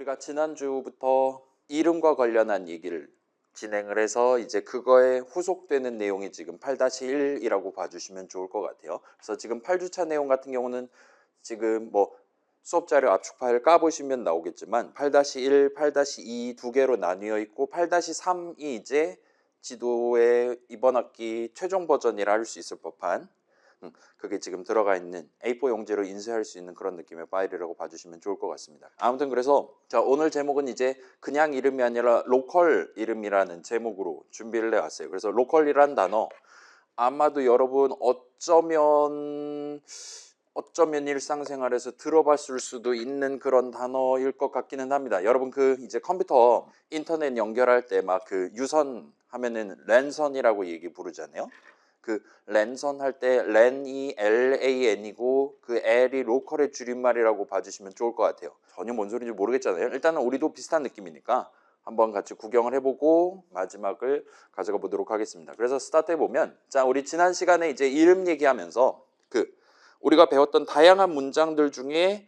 우리가 지난주부터 이름과 관련한 얘기를 진행을 해서 이제 그거에 후속되는 내용이 지금 8-1이라고 봐주시면 좋을 것 같아요. 그래서 지금 8주차 내용 같은 경우는 지금 뭐 수업 자료 압축 파일 까보시면 나오겠지만 8-1, 8-2 두 개로 나뉘어 있고 8-3이 이제 지도의 이번 학기 최종 버전이라 할 수 있을 법한 그게 지금 들어가 있는 A4 용지로 인쇄할 수 있는 그런 느낌의 파일이라고 봐주시면 좋을 것 같습니다. 아무튼 그래서 자, 오늘 제목은 이제 그냥 이름이 아니라 로컬 이름이라는 제목으로 준비를 해왔어요. 그래서 로컬이란 단어 아마도 여러분 어쩌면 일상생활에서 들어봤을 수도 있는 그런 단어일 것 같기는 합니다. 여러분 그 이제 컴퓨터 인터넷 연결할 때 막 그 유선 하면은 랜선이라고 얘기 부르잖아요. 그 랜선 할 때 랜이 LAN이고 그 L이 로컬의 줄임말이라고 봐주시면 좋을 것 같아요. 전혀 뭔 소리인지 모르겠잖아요. 일단은 우리도 비슷한 느낌이니까 한번 같이 구경을 해보고 마지막을 가져가 보도록 하겠습니다. 그래서 스타트 해보면 자, 우리 지난 시간에 이제 이름 얘기하면서 우리가 배웠던 다양한 문장들 중에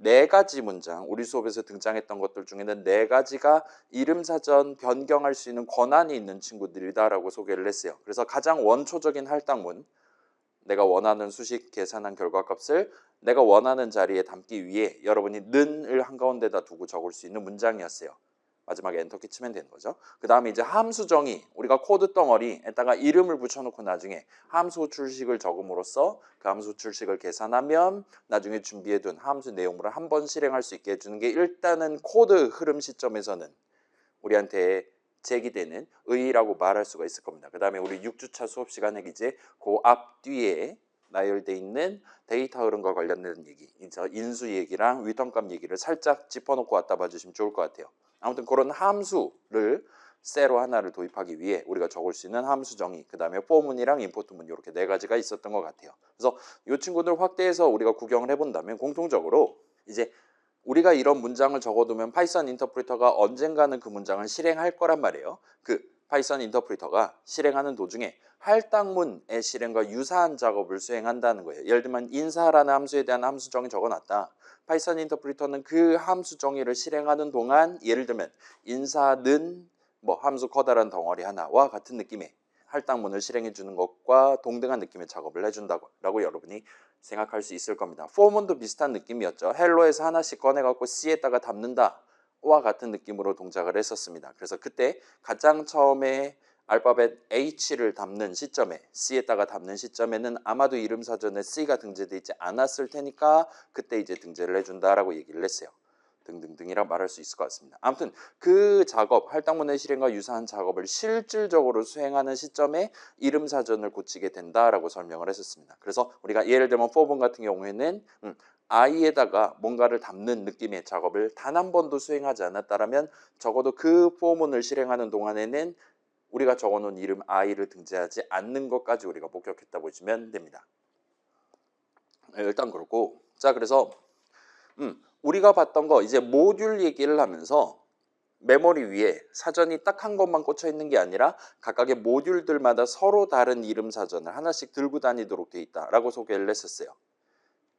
4가지 문장, 우리 수업에서 등장했던 것들 중에는 4가지가 이름사전 변경할 수 있는 권한이 있는 친구들이다라고 소개를 했어요. 그래서 가장 원초적인 할당문, 내가 원하는 수식 계산한 결과값을 내가 원하는 자리에 담기 위해 여러분이 는을 한가운데다 두고 적을 수 있는 문장이었어요. 마지막에 엔터키 치면 되는 거죠. 그 다음에 이제 함수 정의, 우리가 코드 덩어리에다가 이름을 붙여놓고 나중에 함수 호출식을 적음으로써 그 함수 호출식을 계산하면 나중에 준비해둔 함수 내용물을 한 번 실행할 수 있게 해주는 게 일단은 코드 흐름 시점에서는 우리한테 제기되는 의의라고 말할 수가 있을 겁니다. 그 다음에 우리 6주차 수업 시간에 이제 그 앞뒤에 나열되어 있는 데이터 흐름과 관련된 얘기, 인수 얘기랑 위턴값 얘기를 살짝 짚어놓고 왔다 봐주시면 좋을 것 같아요. 아무튼 그런 함수를 셋로 하나를 도입하기 위해 우리가 적을 수 있는 함수 정의, 그 다음에 포문이랑 임포트문 이렇게 4가지가 있었던 것 같아요. 그래서 이 친구들 확대해서 우리가 구경을 해본다면 공통적으로 이제 우리가 이런 문장을 적어두면 파이썬 인터프리터가 언젠가는 그 문장을 실행할 거란 말이에요. 그 파이썬 인터프리터가 실행하는 도중에 할당문의 실행과 유사한 작업을 수행한다는 거예요. 예를 들면 인사라는 함수에 대한 함수 정의 적어놨다. 파이썬 인터프리터는 그 함수 정의를 실행하는 동안 예를 들면 인사는 뭐 함수 커다란 덩어리 하나와 같은 느낌의 할당문을 실행해 주는 것과 동등한 느낌의 작업을 해준다고 여러분이 생각할 수 있을 겁니다. 포문도 비슷한 느낌이었죠. 헬로에서 하나씩 꺼내갖고 C에다가 담는다와 같은 느낌으로 동작을 했었습니다. 그래서 그때 가장 처음에 알파벳 H를 담는 시점에 C에다가 담는 시점에는 아마도 이름 사전에 C가 등재되어 있지 않았을 테니까 그때 이제 등재를 해준다라고 얘기를 했어요. 등등등이라 말할 수 있을 것 같습니다. 아무튼 그 작업, 할당문의 실행과 유사한 작업을 실질적으로 수행하는 시점에 이름 사전을 고치게 된다라고 설명을 했었습니다. 그래서 우리가 예를 들면 포문 같은 경우에는 I에다가 뭔가를 담는 느낌의 작업을 단 한 번도 수행하지 않았다라면 적어도 그 포문을 실행하는 동안에는 우리가 적어놓은 이름 I를 등재하지 않는 것까지 우리가 목격했다 보시면 됩니다. 일단 그렇고 자, 그래서 우리가 봤던 거 이제 모듈 얘기를 하면서 메모리 위에 사전이 딱 한 것만 꽂혀 있는 게 아니라 각각의 모듈들마다 서로 다른 이름 사전을 하나씩 들고 다니도록 돼 있다라고 소개를 했었어요.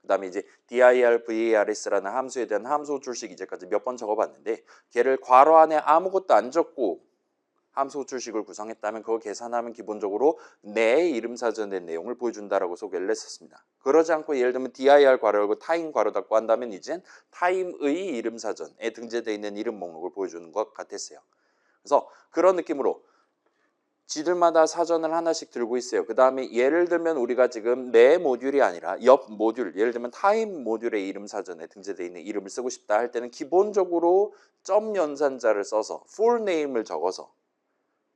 그 다음에 이제 dir, vars라는 함수에 대한 함수 호출식 이제까지 몇 번 적어봤는데 걔를 괄호 안에 아무것도 안 적고 함수 호출식을 구성했다면 그거 계산하면 기본적으로 내 이름 사전의 내용을 보여준다라고 소개를 했었습니다. 그러지 않고 예를 들면 dir 괄호 열고 타임 괄호 닫고 한다면 이젠 타임의 이름 사전에 등재되어 있는 이름 목록을 보여주는 것 같았어요. 그래서 그런 느낌으로 지들마다 사전을 하나씩 들고 있어요. 그 다음에 예를 들면 우리가 지금 내 모듈이 아니라 옆 모듈, 예를 들면 타임 모듈의 이름 사전에 등재되어 있는 이름을 쓰고 싶다 할 때는 기본적으로 점 연산자를 써서 풀 네임을 적어서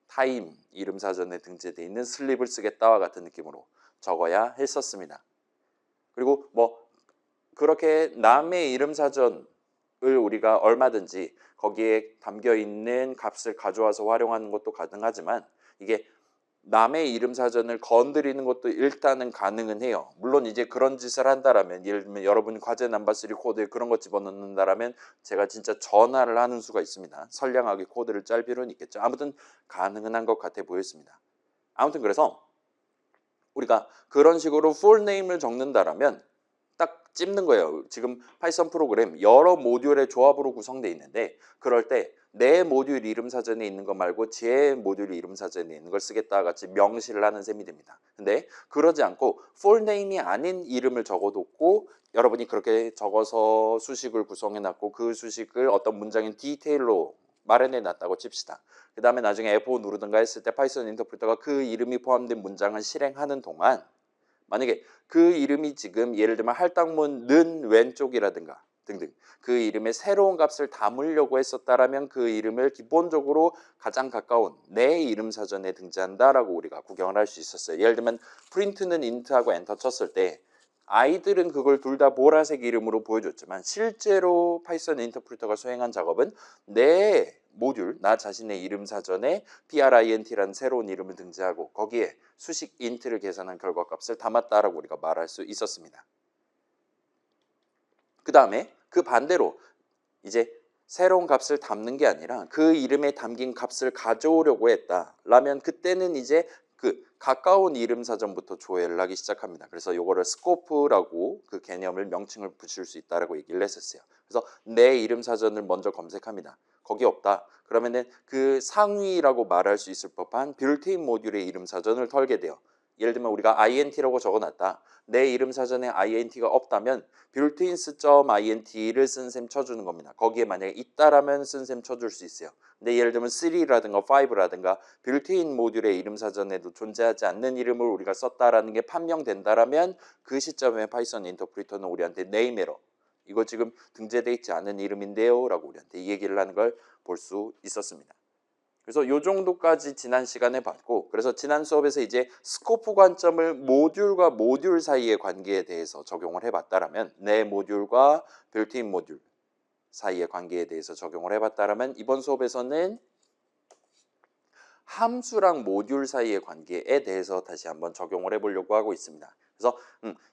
타임 이름 사전에 등재되어 있는 슬립을 쓰겠다와 같은 느낌으로 적어야 했었습니다. 그리고 뭐 그렇게 남의 이름 사전을 우리가 얼마든지 거기에 담겨 있는 값을 가져와서 활용하는 것도 가능하지만 이게 남의 이름 사전을 건드리는 것도 일단은 가능은 해요. 물론 이제 그런 짓을 한다라면 예를 들면 여러분 과제 넘버3 코드에 그런 거 집어넣는다라면 제가 진짜 전화를 하는 수가 있습니다. 선량하게 코드를 짤 필요는 있겠죠. 아무튼 가능은 한 것 같아 보였습니다. 아무튼 그래서 우리가 그런 식으로 풀 네임을 적는다라면 딱 찝는 거예요. 지금 파이썬 프로그램 여러 모듈의 조합으로 구성되어 있는데 그럴 때 내 모듈 이름 사전에 있는 거 말고 제 모듈 이름 사전에 있는 걸 쓰겠다 같이 명시를 하는 셈이 됩니다. 근데 그러지 않고 풀네임이 아닌 이름을 적어뒀고 여러분이 그렇게 적어서 수식을 구성해 놨고 그 수식을 어떤 문장인 디테일로 마련해 놨다고 칩시다. 그 다음에 나중에 F5 누르든가 했을 때 파이썬 인터프리터가 그 이름이 포함된 문장을 실행하는 동안 만약에 그 이름이 지금 예를 들면 할당문는 왼쪽이라든가 등등 그 이름에 새로운 값을 담으려고 했었다라면 그 이름을 기본적으로 가장 가까운 내 이름 사전에 등재한다라고 우리가 구경을 할 수 있었어요. 예를 들면 프린트는 인트하고 엔터 쳤을 때 아이들은 그걸 둘 다 보라색 이름으로 보여줬지만 실제로 파이썬 인터프리터가 수행한 작업은 내 모듈, 나 자신의 이름 사전에 print라는 새로운 이름을 등재하고 거기에 수식 int를 계산한 결과값을 담았다라고 우리가 말할 수 있었습니다. 그 다음에 그 반대로 이제 새로운 값을 담는 게 아니라 그 이름에 담긴 값을 가져오려고 했다라면 그때는 이제 그 가까운 이름 사전부터 조회를 하기 시작합니다. 그래서 이거를 스코프라고 그 개념을 명칭을 붙일 수 있다라고 얘기를 했었어요. 그래서 내 이름 사전을 먼저 검색합니다. 거기 없다. 그러면은 그 상위라고 말할 수 있을 법한 빌트인 모듈의 이름 사전을 털게 돼요. 예를 들면 우리가 int라고 적어놨다. 내 이름 사전에 int가 없다면 builtins.int를 쓴 셈 쳐주는 겁니다. 거기에 만약에 있다라면 쓴 셈 쳐줄 수 있어요. 근데 예를 들면 3라든가 5라든가 빌트인 모듈의 이름 사전에도 존재하지 않는 이름을 우리가 썼다라는 게 판명된다라면 그 시점에 파이썬 인터프리터는 우리한테 name error 이거 지금 등재되어 있지 않은 이름인데요 라고 우리한테 이 얘기를 하는 걸 볼 수 있었습니다. 그래서 요 정도까지 지난 시간에 봤고 그래서 지난 수업에서 이제 스코프 관점을 모듈과 모듈 사이의 관계에 대해서 적용을 해봤다라면 내 모듈과 빌트인 모듈 사이의 관계에 대해서 적용을 해봤다라면 이번 수업에서는 함수랑 모듈 사이의 관계에 대해서 다시 한번 적용을 해보려고 하고 있습니다. 그래서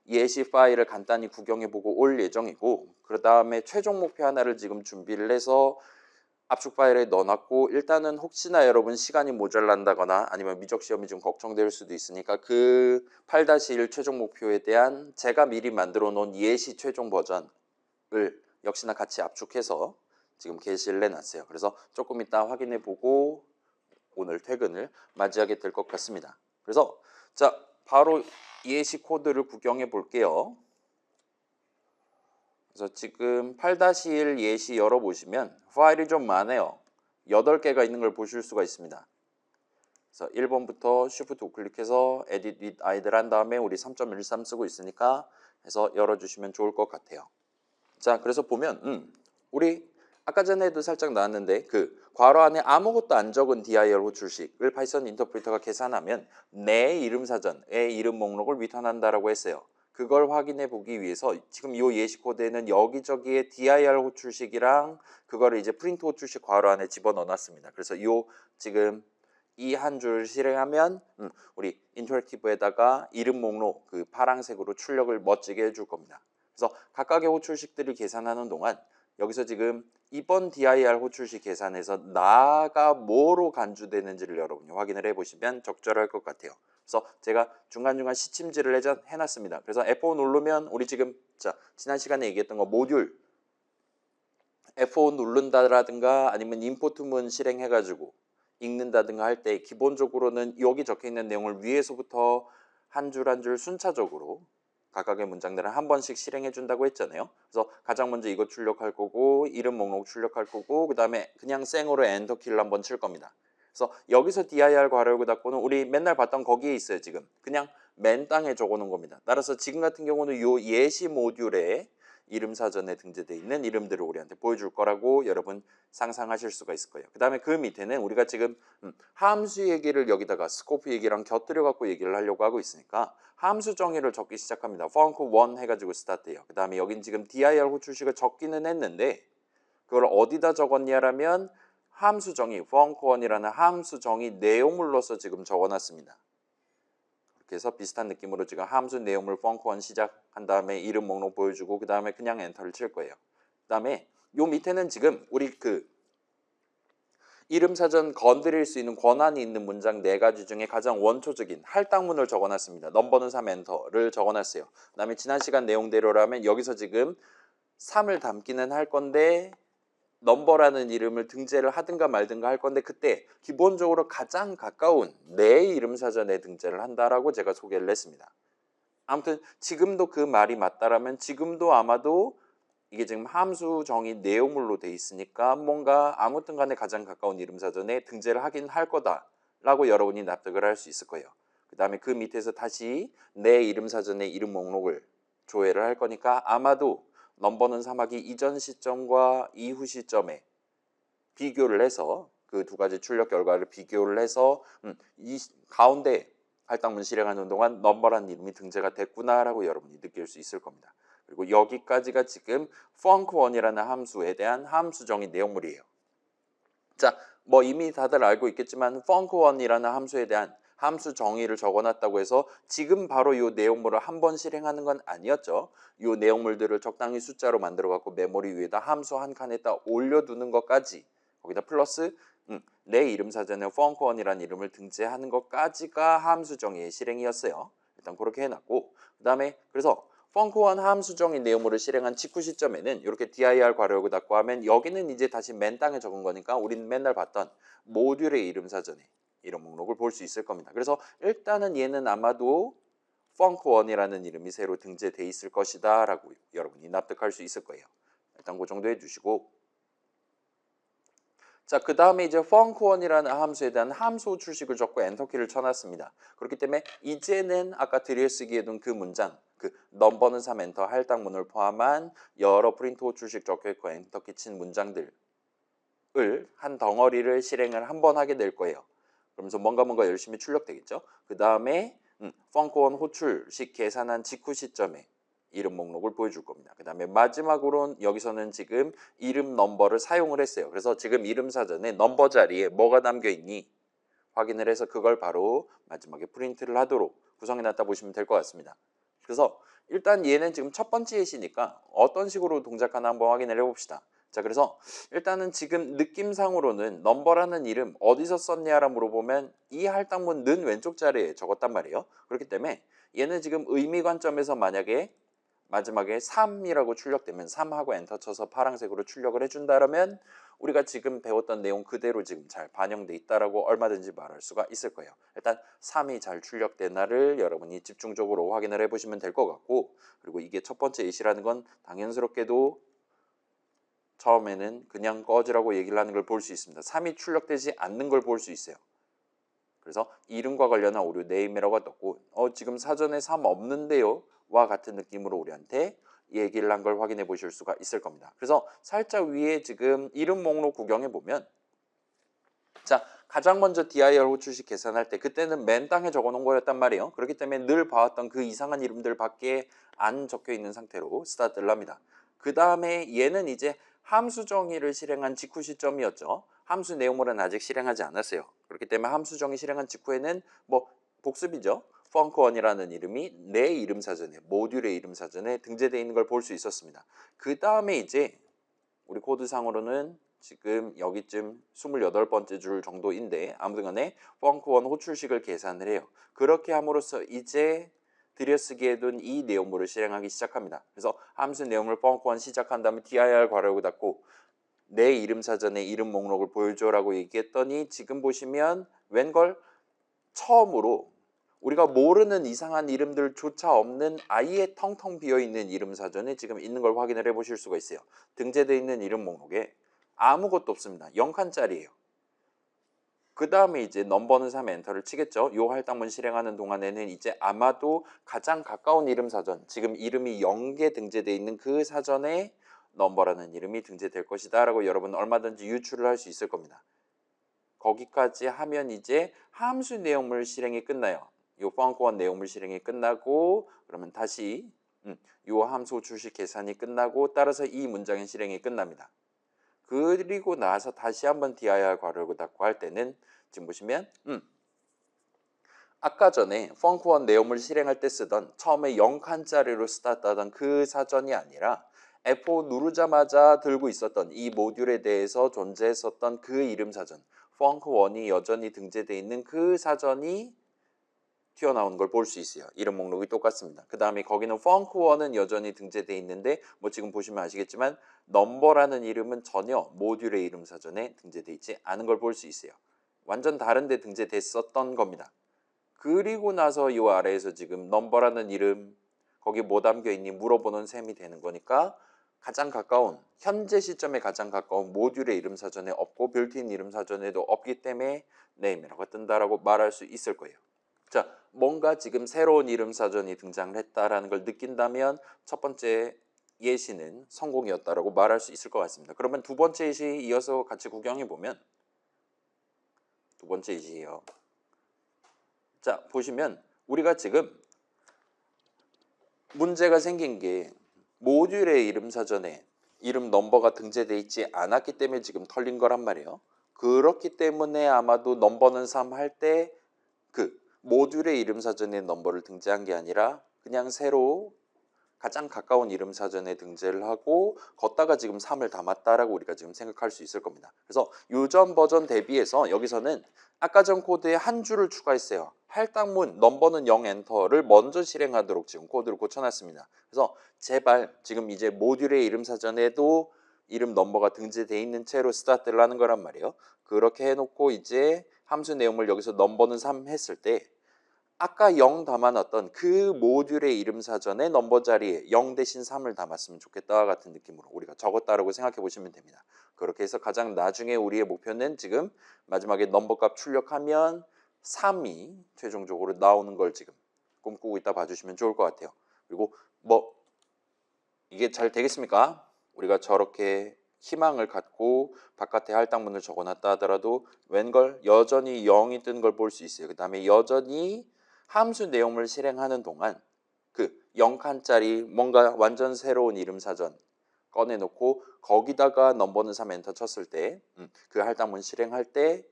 예시 파일을 간단히 구경해보고 올 예정이고 그 다음에 최종 목표 하나를 지금 준비를 해서 압축 파일에 넣어놨고 일단은 혹시나 여러분 시간이 모자란다거나 아니면 미적 시험이 좀 걱정될 수도 있으니까 그 8-1 최종 목표에 대한 제가 미리 만들어 놓은 예시 최종 버전을 역시나 같이 압축해서 지금 게시를 해놨어요. 그래서 조금 이따 확인해 보고 오늘 퇴근을 맞이하게 될 것 같습니다. 그래서 자 바로 예시 코드를 구경해 볼게요. 그래서 지금 8-1 예시 열어보시면 파일이 좀 많아요. 8개가 있는 걸 보실 수가 있습니다. 그래서 1번부터 Shift 우클릭해서 Edit with idle 한 다음에 우리 3.13 쓰고 있으니까 해서 열어주시면 좋을 것 같아요. 자, 그래서 보면 우리 아까 전에도 살짝 나왔는데 그 괄호 안에 아무것도 안 적은 dir 호출식을 파이썬 인터프리터가 계산하면 내 이름 사전의 이름 목록을 리턴한다라고 했어요. 그걸 확인해 보기 위해서 지금 이 예시 코드에는 여기저기에 dir 호출식이랑 그거를 이제 프린트 호출식 괄호 안에 집어넣어 놨습니다. 그래서 지금 이 한 줄 실행하면 우리 인터랙티브에다가 이름 목록 그 파란색으로 출력을 멋지게 해줄 겁니다. 그래서 각각의 호출식들을 계산하는 동안 여기서 지금 이번 dir 호출식 계산에서 나가 뭐로 간주되는지를 여러분이 확인을 해보시면 적절할 것 같아요. 그래서 제가 중간중간 시침지를 해놨습니다. 그래서 F5 누르면 우리 지금 지난 시간에 얘기했던 거 모듈 F5 누른다라든가 아니면 임포트문 실행해가지고 읽는다든가 할 때 기본적으로는 여기 적혀있는 내용을 위에서부터 한 줄 한 줄 순차적으로 각각의 문장들은 한 번씩 실행해 준다고 했잖아요. 그래서 가장 먼저 이거 출력할 거고 이름 목록 출력할 거고 그 다음에 그냥 생으로 엔터 키를 한번 칠 겁니다. 그래서 여기서 dir 괄호 닫고는 우리 맨날 봤던 거기에 있어요. 지금 그냥 맨 땅에 적어 놓은 겁니다. 따라서 지금 같은 경우는 이 예시 모듈에 이름 사전에 등재되어 있는 이름들을 우리한테 보여줄 거라고 여러분 상상하실 수가 있을 거예요. 그 다음에 그 밑에는 우리가 지금 함수 얘기를 여기다가 스코프 얘기랑 곁들여 갖고 얘기를 하려고 하고 있으니까 함수 정의를 적기 시작합니다. func1 해가지고 스타트해요. 그 다음에 여긴 지금 dir 호출식을 적기는 했는데 그걸 어디다 적었냐라면 함수 정의 func1이라는 함수 정의 내용물로서 지금 적어놨습니다. 그래서 비슷한 느낌으로 지금 함수 내용물 func1 시작한 다음에 이름 목록 보여주고 그 다음에 그냥 엔터를 칠 거예요. 그 다음에 요 밑에는 지금 우리 이름 사전 건드릴 수 있는 권한이 있는 문장 4가지 중에 가장 원초적인 할당문을 적어놨습니다. 넘버는 3 엔터를 적어놨어요. 그 다음에 지난 시간 내용대로라면 여기서 지금 3을 담기는 할 건데 넘버라는 이름을 등재를 하든가 말든가 할 건데 그때 기본적으로 가장 가까운 내 이름 사전에 등재를 한다라고 제가 소개를 했습니다. 아무튼 지금도 그 말이 맞다라면 지금도 아마도 이게 지금 함수 정의 내용물로 돼 있으니까 뭔가 아무튼 간에 가장 가까운 이름 사전에 등재를 하긴 할 거다라고 여러분이 납득을 할 수 있을 거예요. 그 다음에 그 밑에서 다시 내 이름 사전의 이름 목록을 조회를 할 거니까 아마도 넘버는 3하기 이전 시점과 이후 시점에 비교를 해서 그 2가지 출력 결과를 비교를 해서 이 가운데 할당문 실행하는 동안 넘버라는 이름이 등재가 됐구나라고 여러분이 느낄 수 있을 겁니다. 그리고 여기까지가 지금 funk1이라는 함수에 대한 함수 정의 내용물이에요. 자, 뭐 이미 다들 알고 있겠지만 funk1이라는 함수에 대한 함수 정의를 적어놨다고 해서 지금 바로 이 내용물을 한번 실행하는 건 아니었죠. 이 내용물들을 적당히 숫자로 만들어 갖고 메모리 위에다 함수 한 칸에다 올려두는 것까지 거기다 플러스 내 이름 사전에 funk1이라는 이름을 등재하는 것까지가 함수 정의의 실행이었어요. 일단 그렇게 해놨고 그 다음에 그래서 funk1 함수 정의 내용물을 실행한 직후 시점에는 이렇게 dir 괄호열고 닫고 하면 여기는 이제 다시 맨 땅에 적은 거니까 우리는 맨날 봤던 모듈의 이름 사전에 이런 목록을 볼 수 있을 겁니다. 그래서 일단은 얘는 아마도 funk1이라는 이름이 새로 등재돼 있을 것이다 라고 여러분이 납득할 수 있을 거예요. 일단 그 정도 해주시고 자, 그 다음에 이제 funk1이라는 함수에 대한 함수 출식을 적고 엔터키를 쳐놨습니다. 그렇기 때문에 이제는 아까 들여쓰기에 둔 그 문장 그 넘버는 3 엔터 할당문을 포함한 여러 프린트 호 출식 적혀있고 엔터키 친 문장들을 한 덩어리를 실행을 한번 하게 될 거예요. 그러면서 뭔가 열심히 출력되겠죠. 그 다음에 funk1 호출식 계산한 직후 시점에 이름 목록을 보여줄 겁니다. 그 다음에 마지막으로는 여기서는 지금 이름 넘버를 사용을 했어요. 그래서 지금 이름 사전에 넘버 자리에 뭐가 담겨 있니 확인을 해서 그걸 바로 마지막에 프린트를 하도록 구성해놨다 보시면 될 것 같습니다. 그래서 일단 얘는 지금 첫 번째 예시니까 어떤 식으로 동작하나 한번 확인을 해봅시다. 자, 그래서 일단은 지금 느낌상으로는 넘버라는 이름 어디서 썼냐라 물어보면 이 할당문 는 왼쪽 자리에 적었단 말이에요. 그렇기 때문에 얘는 지금 의미 관점에서 만약에 마지막에 3이라고 출력되면 3하고 엔터 쳐서 파란색으로 출력을 해준다라면 우리가 지금 배웠던 내용 그대로 지금 잘 반영돼 있다라고 얼마든지 말할 수가 있을 거예요. 일단 3이 잘 출력되나를 여러분이 집중적으로 확인을 해보시면 될 것 같고 그리고 이게 첫 번째 예시라는 건 당연스럽게도 처음에는 그냥 꺼지라고 얘기를 하는 걸 볼 수 있습니다. 3이 출력되지 않는 걸 볼 수 있어요. 그래서 이름과 관련한 오류 네임이라고 떴고 지금 사전에 3 없는데요 와 같은 느낌으로 우리한테 얘기를 한 걸 확인해 보실 수가 있을 겁니다. 그래서 살짝 위에 지금 이름 목록 구경해 보면 자 가장 먼저 dir 호출식 계산할 때 그때는 맨 땅에 적어 놓은 거였단 말이에요. 그렇기 때문에 늘 봐왔던 그 이상한 이름들 밖에 안 적혀 있는 상태로 스타트를 합니다. 그 다음에 얘는 이제 함수 정의를 실행한 직후 시점이었죠. 함수 내용물은 아직 실행하지 않았어요. 그렇기 때문에 함수 정의 실행한 직후에는 뭐 복습이죠. funk1이라는 이름이 내 이름 사전에 모듈의 이름 사전에 등재되어 있는 걸 볼 수 있었습니다. 그 다음에 이제 우리 코드상으로는 지금 여기쯤 28번째 줄 정도인데 아무튼 간에 funk1 호출식을 계산을 해요. 그렇게 함으로써 이제 들여쓰기에 둔 이 내용물을 실행하기 시작합니다. 그래서 함수 내용물 funk1 시작한 다음에 dir 괄호열고 닫고 내 이름 사전에 이름 목록을 보여줘라고 얘기했더니 지금 보시면 웬걸 처음으로 우리가 모르는 이상한 이름들조차 없는 아예 텅텅 비어있는 이름 사전에 지금 있는 걸 확인을 해 보실 수가 있어요. 등재되어 있는 이름 목록에 아무것도 없습니다. 0칸짜리예요. 그 다음에 이제 넘버는 3 엔터를 치겠죠. 요 할당문 실행하는 동안에는 이제 아마도 가장 가까운 이름 사전 지금 이름이 0개 등재되어 있는 그 사전에 넘버라는 이름이 등재될 것이다 라고 여러분 얼마든지 유추를 할 수 있을 겁니다. 거기까지 하면 이제 함수 내용물 실행이 끝나요. 요 funk1 내용물 실행이 끝나고 그러면 다시 요 함수 출식 계산이 끝나고 따라서 이 문장의 실행이 끝납니다. 그리고 나서 다시 한번 dir 괄호열고 닫고 할 때는 지금 보시면 아까 전에 funk1 내용물 실행할 때 쓰던 처음에 0칸짜리로 스타트하던 그 사전이 아니라 F5 누르자마자 들고 있었던 이 모듈에 대해서 존재했었던 그 이름 사전, 펑크1이 여전히 등재되어 있는 그 사전이 튀어나오는 걸 볼 수 있어요. 이름 목록이 똑같습니다. 그 다음에 거기는 펑크1은 여전히 등재되어 있는데 뭐 지금 보시면 아시겠지만 넘버라는 이름은 전혀 모듈의 이름 사전에 등재되어 있지 않은 걸 볼 수 있어요. 완전 다른 데 등재됐었던 겁니다. 그리고 나서 이 아래에서 지금 넘버라는 이름 거기 뭐 담겨 있니 물어보는 셈이 되는 거니까 가장 가까운 현재 시점에 가장 가까운 모듈의 이름 사전에 없고 빌트인 이름 사전에도 없기 때문에 네임이라고 뜬다라고 말할 수 있을 거예요. 자, 뭔가 지금 새로운 이름 사전이 등장을 했다라는 걸 느낀다면 첫 번째 예시는 성공이었다라고 말할 수 있을 것 같습니다. 그러면 두 번째 예시 이어서 같이 구경해 보면 두 번째 예시예요. 자, 보시면 우리가 지금 문제가 생긴 게 모듈의 이름 사전에 이름 넘버가 등재되어 있지 않았기 때문에 지금 털린 거란 말이에요. 그렇기 때문에 아마도 넘버는 3 할 때 그 모듈의 이름 사전에 넘버를 등재한 게 아니라 그냥 새로 가장 가까운 이름 사전에 등재를 하고 걷다가 지금 3을 담았다라고 우리가 지금 생각할 수 있을 겁니다. 그래서 요전 버전 대비해서 여기서는 아까 전 코드에 한 줄을 추가했어요. 할당문 넘버는 0 엔터를 먼저 실행하도록 지금 코드를 고쳐놨습니다. 그래서 제발 지금 이제 모듈의 이름 사전에도 이름 넘버가 등재되어 있는 채로 스타트를 하는 거란 말이에요. 그렇게 해놓고 이제 함수 내용을 여기서 넘버는 3 했을 때 아까 0 담아놨던 그 모듈의 이름 사전에 넘버 자리에 0 대신 3을 담았으면 좋겠다 같은 느낌으로 우리가 적었다라고 생각해 보시면 됩니다. 그렇게 해서 가장 나중에 우리의 목표는 지금 마지막에 넘버 값 출력하면 3이 최종적으로 나오는 걸 지금 꿈꾸고 있다 봐주시면 좋을 것 같아요. 그리고 뭐 이게 잘 되겠습니까? 우리가 저렇게 희망을 갖고 바깥에 할당문을 적어놨다 하더라도 웬걸 여전히 0이 뜬 걸 볼 수 있어요. 그 다음에 여전히 함수 내용을 실행하는 동안 그 0칸짜리 뭔가 완전 새로운 이름 사전 꺼내놓고 거기다가 넘버는 3 엔터 쳤을 때 그 할당문 실행할 때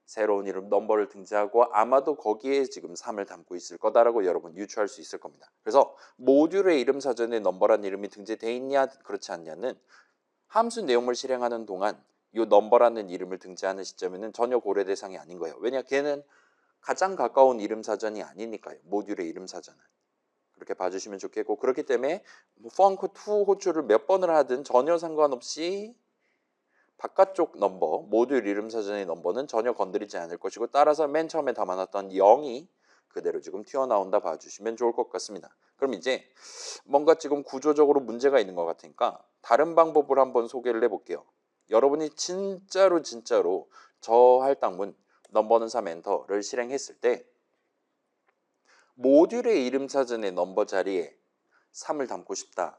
새로운 이름 넘버를 등재하고 아마도 거기에 지금 3을 담고 있을 거다라고 여러분 유추할 수 있을 겁니다. 그래서 모듈의 이름 사전에 넘버란 이름이 등재되어 있냐 그렇지 않냐는 함수 내용을 실행하는 동안 이 넘버라는 이름을 등재하는 시점에는 전혀 고려 대상이 아닌 거예요. 왜냐 걔는 가장 가까운 이름 사전이 아니니까요. 모듈의 이름 사전은. 그렇게 봐주시면 좋겠고 그렇기 때문에 뭐 펑크2 호출을 몇 번을 하든 전혀 상관없이 바깥쪽 넘버, 모듈 이름 사전의 넘버는 전혀 건드리지 않을 것이고 따라서 맨 처음에 담아놨던 0이 그대로 지금 튀어나온다 봐주시면 좋을 것 같습니다. 그럼 이제 뭔가 지금 구조적으로 문제가 있는 것 같으니까 다른 방법을 한번 소개를 해볼게요. 여러분이 진짜로 저 할당문 넘버는 3 엔터를 실행했을 때 모듈의 이름 사전의 넘버 자리에 3을 담고 싶다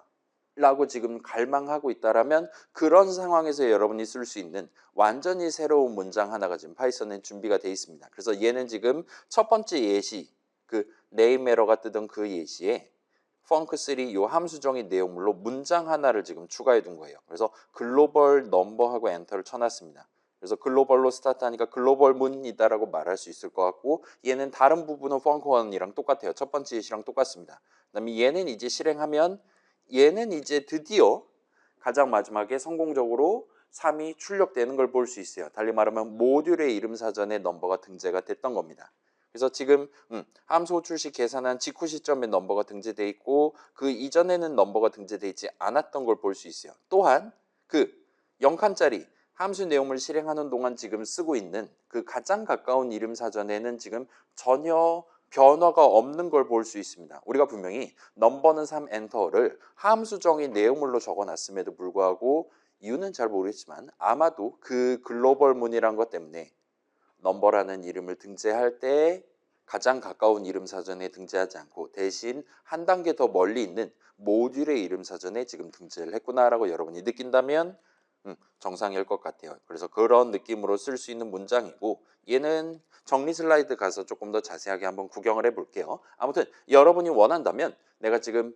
라고 지금 갈망하고 있다라면 그런 상황에서 여러분이 쓸 수 있는 완전히 새로운 문장 하나가 지금 파이썬에 준비가 되어 있습니다. 그래서 얘는 지금 첫 번째 예시 그 네임 에러가 뜨던 그 예시에 펑크3 이 함수정의 내용물로 문장 하나를 지금 추가해 둔 거예요. 그래서 글로벌 넘버하고 엔터를 쳐놨습니다. 그래서 글로벌로 스타트하니까 글로벌 문이다라고 말할 수 있을 것 같고 얘는 다른 부분은 펑크1이랑 똑같아요. 첫 번째 예시랑 똑같습니다. 그다음에 얘는 이제 실행하면 얘는 이제 드디어 가장 마지막에 성공적으로 3이 출력되는 걸 볼 수 있어요. 달리 말하면 모듈의 이름 사전에 넘버가 등재가 됐던 겁니다. 그래서 지금 함수 호출식 계산한 직후 시점에 넘버가 등재되어 있고 그 이전에는 넘버가 등재되어 있지 않았던 걸 볼 수 있어요. 또한 그 0칸짜리 함수 내용을 실행하는 동안 지금 쓰고 있는 그 가장 가까운 이름 사전에는 지금 전혀 변화가 없는 걸 볼 수 있습니다. 우리가 분명히 넘버는 3 엔터를 함수 정의 내용물로 적어놨음에도 불구하고 이유는 잘 모르겠지만 아마도 그 글로벌 문이란 것 때문에 넘버라는 이름을 등재할 때 가장 가까운 이름 사전에 등재하지 않고 대신 한 단계 더 멀리 있는 모듈의 이름 사전에 지금 등재를 했구나라고 여러분이 느낀다면 정상일 것 같아요. 그래서 그런 느낌으로 쓸 수 있는 문장이고 얘는 정리 슬라이드 가서 조금 더 자세하게 한번 구경을 해볼게요. 아무튼 여러분이 원한다면 내가 지금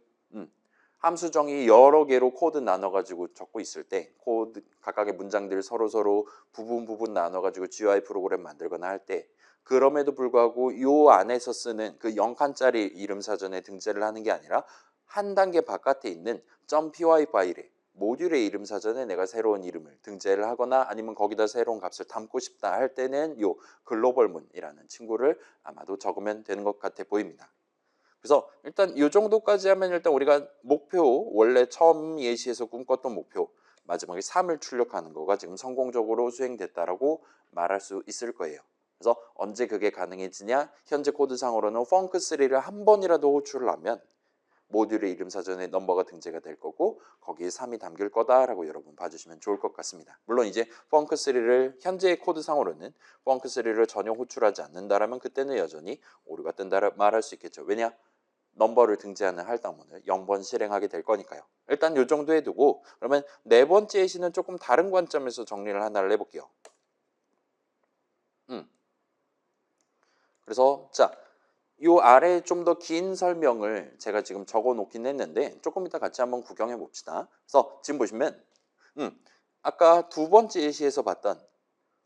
함수 정의 여러 개로 코드 나눠가지고 적고 있을 때 코드 각각의 문장들 서로 부분 나눠가지고 GUI 프로그램 만들거나 할 때 그럼에도 불구하고 요 안에서 쓰는 그 0칸짜리 이름 사전에 등재를 하는 게 아니라 한 단계 바깥에 있는 .py 파일에 모듈의 이름 사전에 내가 새로운 이름을 등재를 하거나 아니면 거기다 새로운 값을 담고 싶다 할 때는 요 글로벌문이라는 친구를 아마도 적으면 되는 것 같아 보입니다. 그래서 일단 이 정도까지 하면 일단 우리가 목표, 원래 처음 예시에서 꿈꿨던 목표, 마지막에 3을 출력하는 거가 지금 성공적으로 수행됐다라고 말할 수 있을 거예요. 그래서 언제 그게 가능해지냐? 현재 코드상으로는 펑크3를 한 번이라도 호출을 하면 모듈의 이름 사전에 넘버가 등재가 될 거고 거기에 3이 담길 거다라고 여러분 봐주시면 좋을 것 같습니다. 물론 이제 펑크3를 현재의 코드상으로는 펑크3를 전혀 호출하지 않는다라면 그때는 여전히 오류가 뜬다 말할 수 있겠죠. 왜냐? 넘버를 등재하는 할당문을 0번 실행하게 될 거니까요. 일단 이 정도 해두고 그러면 네 번째 예시는 조금 다른 관점에서 정리를 하나를 해볼게요. 그래서 자, 요 아래에 좀 더 긴 설명을 제가 지금 적어 놓긴 했는데 조금 이따 같이 한번 구경해 봅시다. 그래서 지금 보시면 아까 두 번째 예시에서 봤던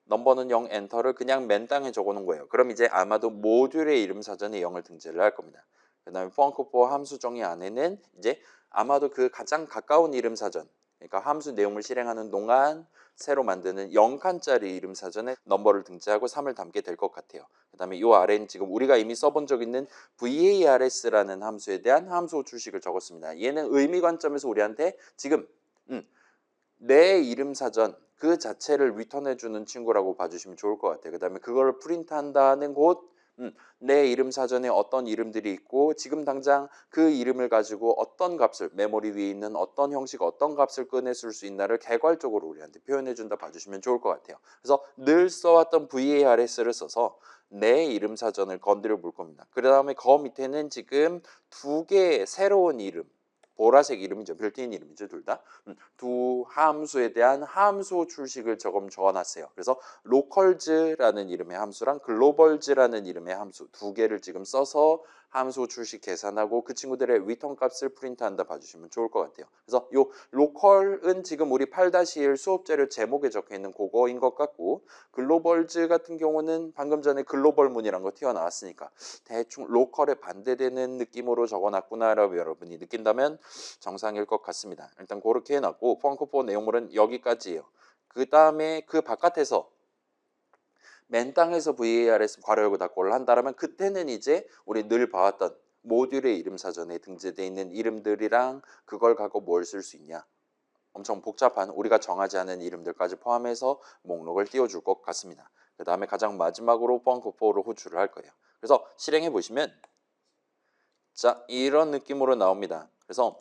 넘버는 0 엔터를 그냥 맨 땅에 적어 놓은 거예요. 그럼 이제 아마도 모듈의 이름 사전에 0을 등재를 할 겁니다. 그 다음에 펑크4 함수 정의 안에는 이제 아마도 그 가장 가까운 이름 사전, 그러니까 함수 내용을 실행하는 동안 새로 만드는 0칸짜리 이름 사전에 넘버를 등재하고 3을 담게 될 것 같아요. 그 다음에 이 아래는 지금 우리가 이미 써본 적 있는 VARS라는 함수에 대한 함수 호출식을 적었습니다. 얘는 의미 관점에서 우리한테 지금 내 이름 사전 그 자체를 리턴해주는 친구라고 봐주시면 좋을 것 같아요. 그 다음에 그걸 프린트한다는 곳 내 이름 사전에 어떤 이름들이 있고 지금 당장 그 이름을 가지고 어떤 값을 메모리 위에 있는 어떤 형식 어떤 값을 꺼내줄 수 있나를 개괄적으로 우리한테 표현해준다 봐주시면 좋을 것 같아요. 그래서 늘 써왔던 VARS를 써서 내 이름 사전을 건드려 볼 겁니다. 그 다음에 그 밑에는 지금 두 개의 새로운 이름 보라색 이름이죠. 빌트인 이름이죠. 둘 다. 두 함수에 대한 함수 출식을 조금 적어놨어요. 그래서 로컬즈라는 이름의 함수랑 글로벌즈라는 이름의 함수 두 개를 지금 써서 함수 출식 계산하고 그 친구들의 리턴 값을 프린트한다 봐주시면 좋을 것 같아요. 그래서 요 로컬은 지금 우리 8-1 수업 자료 제목에 적혀 있는 그거인 것 같고 글로벌즈 같은 경우는 방금 전에 글로벌문이란 거 튀어나왔으니까 대충 로컬에 반대되는 느낌으로 적어놨구나라고 여러분이 느낀다면 정상일 것 같습니다. 일단 그렇게 해놨고 펑크4 내용물은 여기까지예요. 그 다음에 그 바깥에서 맨 땅에서 VARS 괄호 열고 닫고를 한다면 그때는 이제 우리 늘 봐왔던 모듈의 이름 사전에 등재되어 있는 이름들이랑 그걸 갖고 뭘 쓸 수 있냐. 엄청 복잡한 우리가 정하지 않은 이름들까지 포함해서 목록을 띄워줄 것 같습니다. 그 다음에 가장 마지막으로 펑크4로 호출을 할 거예요. 그래서 실행해 보시면 자 이런 느낌으로 나옵니다. 그래서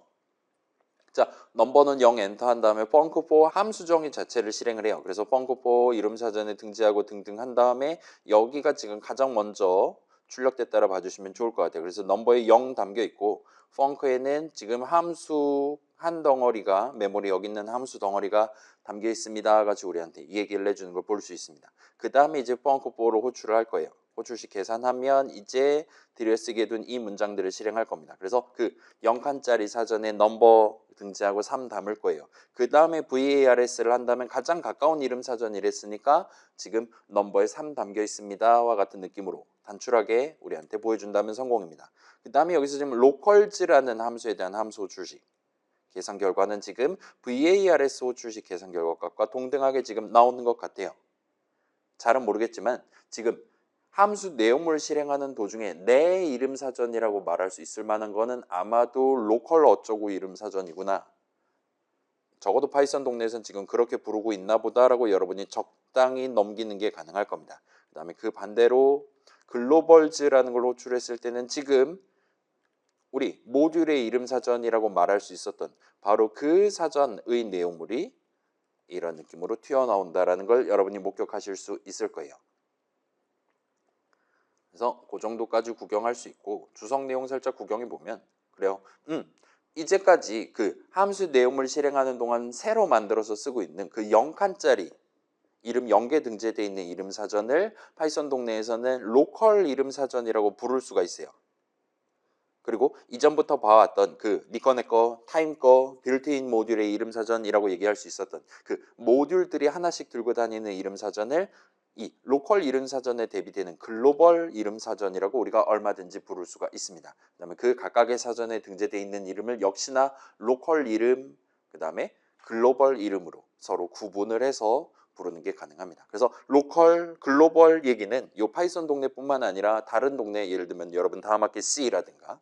자 넘버는 0 엔터 한 다음에 펑크4 함수 정의 자체를 실행을 해요. 그래서 펑크4 이름 사전에 등재하고 등등 한 다음에 여기가 지금 가장 먼저 출력됐다라 봐주시면 좋을 것 같아요. 그래서 넘버에 0 담겨 있고 펑크에는 지금 함수 한 덩어리가 메모리 여기 있는 함수 덩어리가 담겨 있습니다. 같이 우리한테 이 얘기를 해주는 걸 볼 수 있습니다. 그 다음에 이제 펑크4로 호출을 할 거예요. 호출식 계산하면 이제 들여쓰게 둔 이 문장들을 실행할 겁니다. 그래서 그 0칸짜리 사전에 넘버 등재하고 3 담을 거예요. 그 다음에 VARS를 한다면 가장 가까운 이름 사전이랬으니까 지금 넘버에 3 담겨 있습니다와 같은 느낌으로 단출하게 우리한테 보여준다면 성공입니다. 그 다음에 여기서 지금 로컬즈라는 함수에 대한 함수 호출식 계산 결과는 지금 VARS 호출식 계산 결과값과 동등하게 지금 나오는 것 같아요. 잘은 모르겠지만 지금 함수 내용물 실행하는 도중에 내 이름 사전이라고 말할 수 있을 만한 거는 아마도 로컬 어쩌고 이름 사전이구나. 적어도 파이썬 동네에서는 지금 그렇게 부르고 있나 보다라고 여러분이 적당히 넘기는 게 가능할 겁니다. 그 다음에 그 반대로 글로벌즈라는 걸 호출했을 때는 지금 우리 모듈의 이름 사전이라고 말할 수 있었던 바로 그 사전의 내용물이 이런 느낌으로 튀어나온다는 걸 여러분이 목격하실 수 있을 거예요. 그래서 그 정도까지 구경할 수 있고 주석 내용 살짝 구경해 보면 그래요. 이제까지 그 함수 내용을 실행하는 동안 새로 만들어서 쓰고 있는 그 0칸짜리 이름 0개 등재되어 있는 이름 사전을 파이썬 동네에서는 로컬 이름 사전이라고 부를 수가 있어요. 그리고 이전부터 봐왔던 그 니꺼 내꺼 타임 거 빌트인 모듈의 이름 사전이라고 얘기할 수 있었던 그 모듈들이 하나씩 들고 다니는 이름 사전을 이 로컬 이름 사전에 대비되는 글로벌 이름 사전이라고 우리가 얼마든지 부를 수가 있습니다. 그다음에 그 각각의 사전에 등재되어 있는 이름을 역시나 로컬 이름, 그다음에 글로벌 이름으로 서로 구분을 해서 부르는 게 가능합니다. 그래서 로컬, 글로벌 얘기는 이 파이썬 동네뿐만 아니라 다른 동네, 예를 들면 여러분 다음 학기 C라든가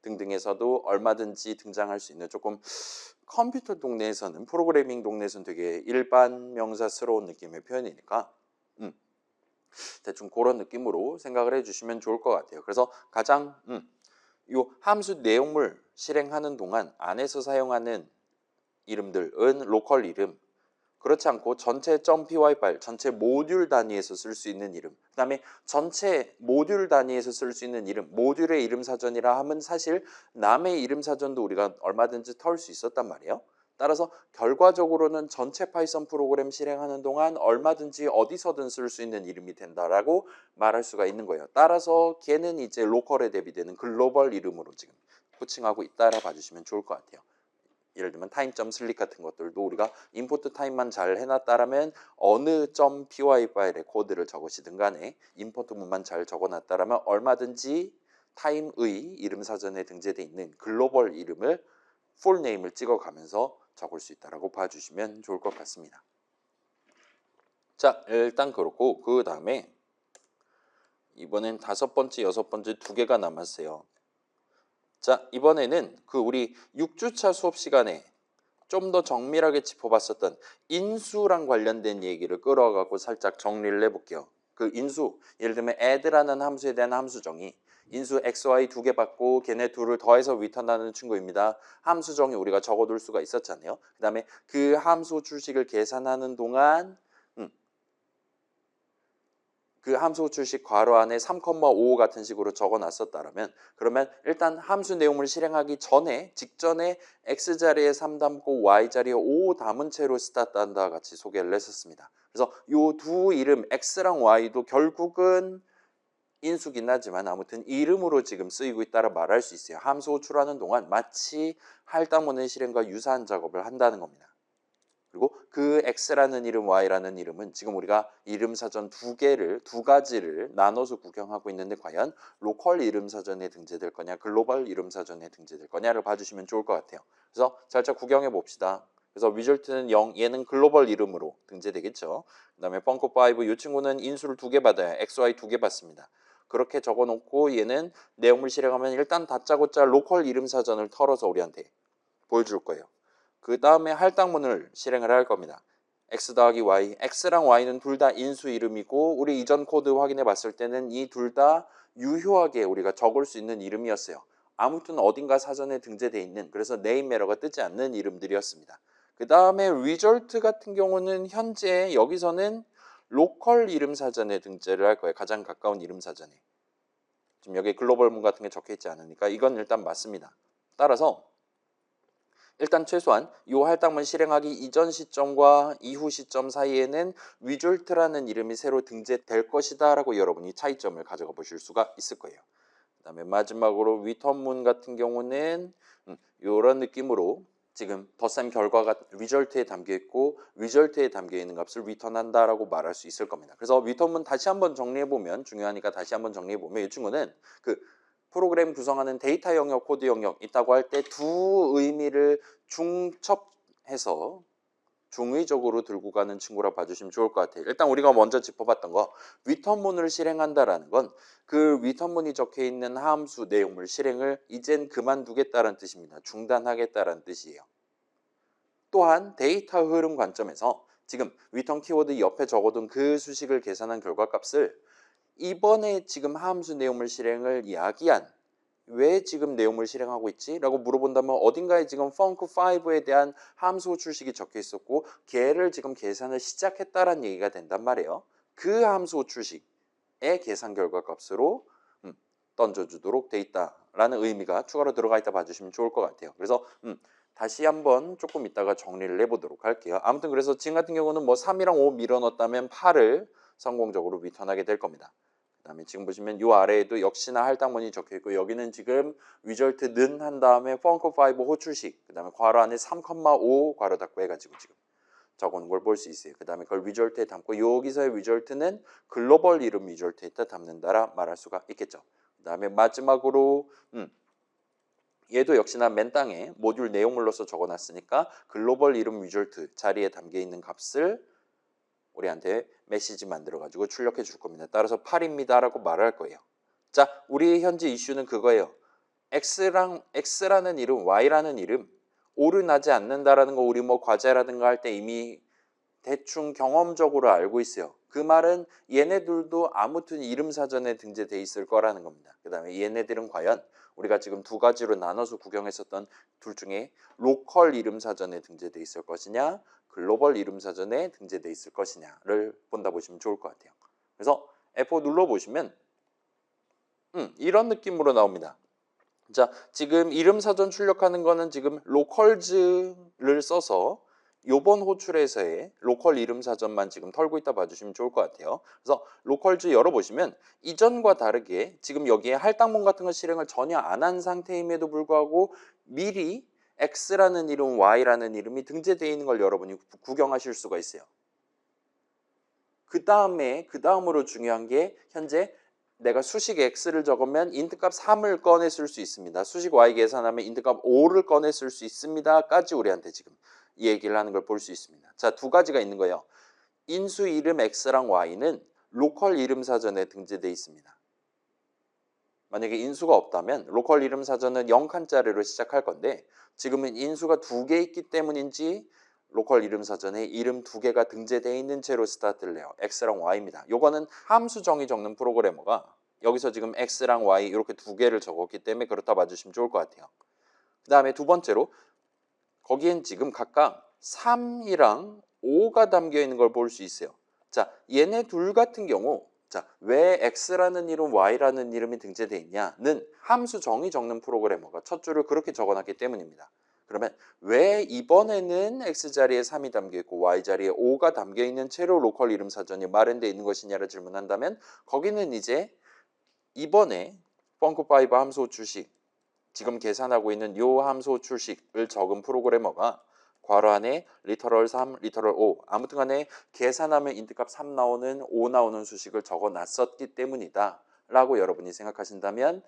등등에서도 얼마든지 등장할 수 있는, 조금 컴퓨터 동네에서는, 프로그래밍 동네에서는 되게 일반 명사스러운 느낌의 표현이니까 대충 그런 느낌으로 생각을 해주시면 좋을 것 같아요. 그래서 가장 이 함수 내용물 실행하는 동안 안에서 사용하는 이름들은 로컬 이름, 그렇지 않고 전체 .py 파일, 전체 모듈 단위에서 쓸 수 있는 이름, 그 다음에 전체 모듈 단위에서 쓸 수 있는 이름, 모듈의 이름 사전이라 하면 사실 남의 이름 사전도 우리가 얼마든지 털 수 있었단 말이에요. 따라서 결과적으로는 전체 파이썬 프로그램 실행하는 동안 얼마든지 어디서든 쓸 수 있는 이름이 된다라고 말할 수가 있는 거예요. 따라서 걔는 이제 로컬에 대비되는 글로벌 이름으로 지금 호칭하고 있다라 봐주시면 좋을 것 같아요. 예를 들면 타임.슬립 같은 것들도 우리가 임포트 타임만 잘 해놨다라면 어느 .py 파일에 코드를 적으시든 간에 임포트문만 잘 적어놨다라면 얼마든지 타임의 이름 사전에 등재되어 있는 글로벌 이름을 풀네임을 찍어가면서 적을 수 있다라고 봐주시면 좋을 것 같습니다. 자, 일단 그렇고 그 다음에 이번엔 5번째, 6번째 2개가 남았어요. 자, 이번에는 그 우리 6주차 수업 시간에 좀 더 정밀하게 짚어봤었던 인수랑 관련된 얘기를 끌어가고 살짝 정리를 해볼게요. 그 인수, 예를 들면 add라는 함수에 대한 함수 정의, 인수 x, y 2개 받고 걔네 둘을 더해서 리턴하는 친구입니다. 함수 정의 우리가 적어둘 수가 있었잖아요. 그 다음에 그 함수 출식을 계산하는 동안 그 함수 출식 괄호 안에 3,5 같은 식으로 적어놨었다면, 그러면 일단 함수 내용을 실행하기 전에 직전에 x자리에 3 담고 y자리에 5 담은 채로 스타트한다와 같이 소개를 했었습니다. 그래서 이 두 이름 x랑 y도 결국은 인수긴 하지만 아무튼 이름으로 지금 쓰이고 있다라 말할 수 있어요. 함수 호출하는 동안 마치 할당문의 실행과 유사한 작업을 한다는 겁니다. 그리고 그 x라는 이름, y라는 이름은 지금 우리가 이름 사전 두 가지를 나눠서 구경하고 있는데 과연 로컬 이름 사전에 등재될 거냐, 글로벌 이름 사전에 등재될 거냐를 봐주시면 좋을 것 같아요. 그래서 살짝 구경해 봅시다. 그래서 리절트는 0, 얘는 글로벌 이름으로 등재되겠죠. 그 다음에 펑크5, 이 친구는 인수를 2개 받아요. xy 2개 받습니다. 그렇게 적어놓고 얘는 내용물 실행하면 일단 다짜고짜 로컬 이름 사전을 털어서 우리한테 보여줄 거예요. 그 다음에 할당문을 실행을 할 겁니다. x 더하기 y, x랑 y는 둘 다 인수 이름이고 우리 이전 코드 확인해 봤을 때는 이 둘 다 유효하게 우리가 적을 수 있는 이름이었어요. 아무튼 어딘가 사전에 등재되어 있는, 그래서 네임 에러가 뜨지 않는 이름들이었습니다. 그 다음에 result 같은 경우는 현재 여기서는 로컬 이름 사전에 등재를 할 거예요. 가장 가까운 이름 사전에. 지금 여기 글로벌문 같은 게 적혀 있지 않으니까 이건 일단 맞습니다. 따라서 일단 최소한 이 할당문 실행하기 이전 시점과 이후 시점 사이에는 result라는 이름이 새로 등재될 것이다 라고 여러분이 차이점을 가져가 보실 수가 있을 거예요. 그 다음에 마지막으로 return문 같은 경우는 이런 느낌으로 지금 덧셈 결과가 result에 담겨 있고 result에 담겨 있는 값을 return한다 라고 말할 수 있을 겁니다. 그래서 return문 다시 한번 정리해 보면, 중요하니까 다시 한번 정리해 보면, 이 친구는 그 프로그램 구성하는 데이터 영역, 코드 영역 있다고 할 때 두 의미를 중첩해서 중의적으로 들고 가는 친구라 봐주시면 좋을 것 같아요. 일단 우리가 먼저 짚어봤던 거, 리턴문을 실행한다라는 건 그 리턴문이 적혀 있는 함수 내용물 실행을 이젠 그만두겠다는 뜻입니다. 중단하겠다는 뜻이에요. 또한 데이터 흐름 관점에서 지금 리턴 키워드 옆에 적어둔 그 수식을 계산한 결과값을 이번에 지금 함수 내용물 실행을 이야기한 왜 지금 내용물 실행하고 있지? 라고 물어본다면 어딘가에 지금 펑크5에 대한 함수 호출식이 적혀 있었고 걔를 지금 계산을 시작했다라는 얘기가 된단 말이에요. 그 함수 호출식의 계산 결과 값으로 던져주도록 돼 있다라는 의미가 추가로 들어가 있다 봐주시면 좋을 것 같아요. 그래서 다시 한번 조금 이따가 정리를 해보도록 할게요. 아무튼 그래서 지금 같은 경우는 뭐 3이랑 5 밀어넣었다면 8을 성공적으로 리턴하게 될 겁니다. 그 다음에 지금 보시면 이 아래에도 역시나 할당문이 적혀 있고 여기는 지금 result는 한 다음에 펑크5 호출식, 그 다음에 괄호 안에 3,5 괄호 닫고 해가지고 지금 적어놓은 걸 볼 수 있어요. 그 다음에 그걸 리졸트에 담고 여기서의 리졸트는 글로벌 이름 리졸트에다 담는다라 말할 수가 있겠죠. 그 다음에 마지막으로 얘도 역시나 맨 땅에 모듈 내용물로서 적어놨으니까 글로벌 이름 리졸트 자리에 담겨있는 값을 우리한테 메시지 만들어가지고 출력해 줄 겁니다. 따라서 8입니다 라고 말할 거예요. 자, 우리 현재 이슈는 그거예요. X라는 이름, Y라는 이름 오류나지 않는다라는 거 우리 뭐 과제라든가 할 때 이미 대충 경험적으로 알고 있어요. 그 말은 얘네들도 아무튼 이름 사전에 등재돼 있을 거라는 겁니다. 그 다음에 얘네들은 과연 우리가 지금 두 가지로 나눠서 구경했었던 둘 중에 로컬 이름 사전에 등재돼 있을 것이냐 글로벌 이름 사전에 등재돼 있을 것이냐를 본다 보시면 좋을 것 같아요. 그래서 F4 눌러보시면 이런 느낌으로 나옵니다. 자, 지금 이름 사전 출력하는 거는 지금 로컬즈를 써서 요번 호출에서의 로컬 이름 사전만 지금 털고 있다 봐주시면 좋을 것 같아요. 그래서 로컬즈 열어보시면 이전과 다르게 지금 여기에 할당문 같은 거 실행을 전혀 안 한 상태임에도 불구하고 미리 X라는 이름, Y라는 이름이 등재되어 있는 걸 여러분이 구경하실 수가 있어요. 그 다음으로 중요한 게 현재 내가 수식 x를 적으면 인트값 3을 꺼냈을 수 있습니다. 수식 y 계산하면 인트값 5를 꺼냈을 수 있습니다. 까지 우리한테 지금 이 얘기를 하는 걸 볼 수 있습니다. 자, 두 가지가 있는 거예요. 인수 이름 x랑 y는 로컬 이름 사전에 등재되어 있습니다. 만약에 인수가 없다면 로컬 이름 사전은 0칸짜리로 시작할 건데 지금은 인수가 2개 있기 때문인지 로컬 이름 사전에 이름 2개가 등재되어 있는 채로 스타트를 해요. X랑 Y입니다. 요거는 함수 정의 적는 프로그래머가 여기서 지금 X랑 Y 이렇게 2개를 적었기 때문에 그렇다 봐주시면 좋을 것 같아요. 그 다음에 두 번째로 거기엔 지금 각각 3이랑 5가 담겨 있는 걸 볼 수 있어요. 자, 얘네 둘 같은 경우 자, 왜 X라는 이름, Y라는 이름이 등재되어 있냐는 함수 정의 적는 프로그래머가 첫 줄을 그렇게 적어놨기 때문입니다. 그러면 왜 이번에는 X자리에 3이 담겨있고 Y자리에 5가 담겨있는 채로 로컬 이름 사전이 마련되어 있는 것이냐를 질문한다면 거기는 이제 이번에 펑크5 함수 호출식 지금 계산하고 있는 이 함수 호출식을 적은 프로그래머가 괄호 안에 리터럴 3, 리터럴 5 아무튼 간에 계산하면 인트값 3 나오는 5 나오는 수식을 적어놨었기 때문이다 라고 여러분이 생각하신다면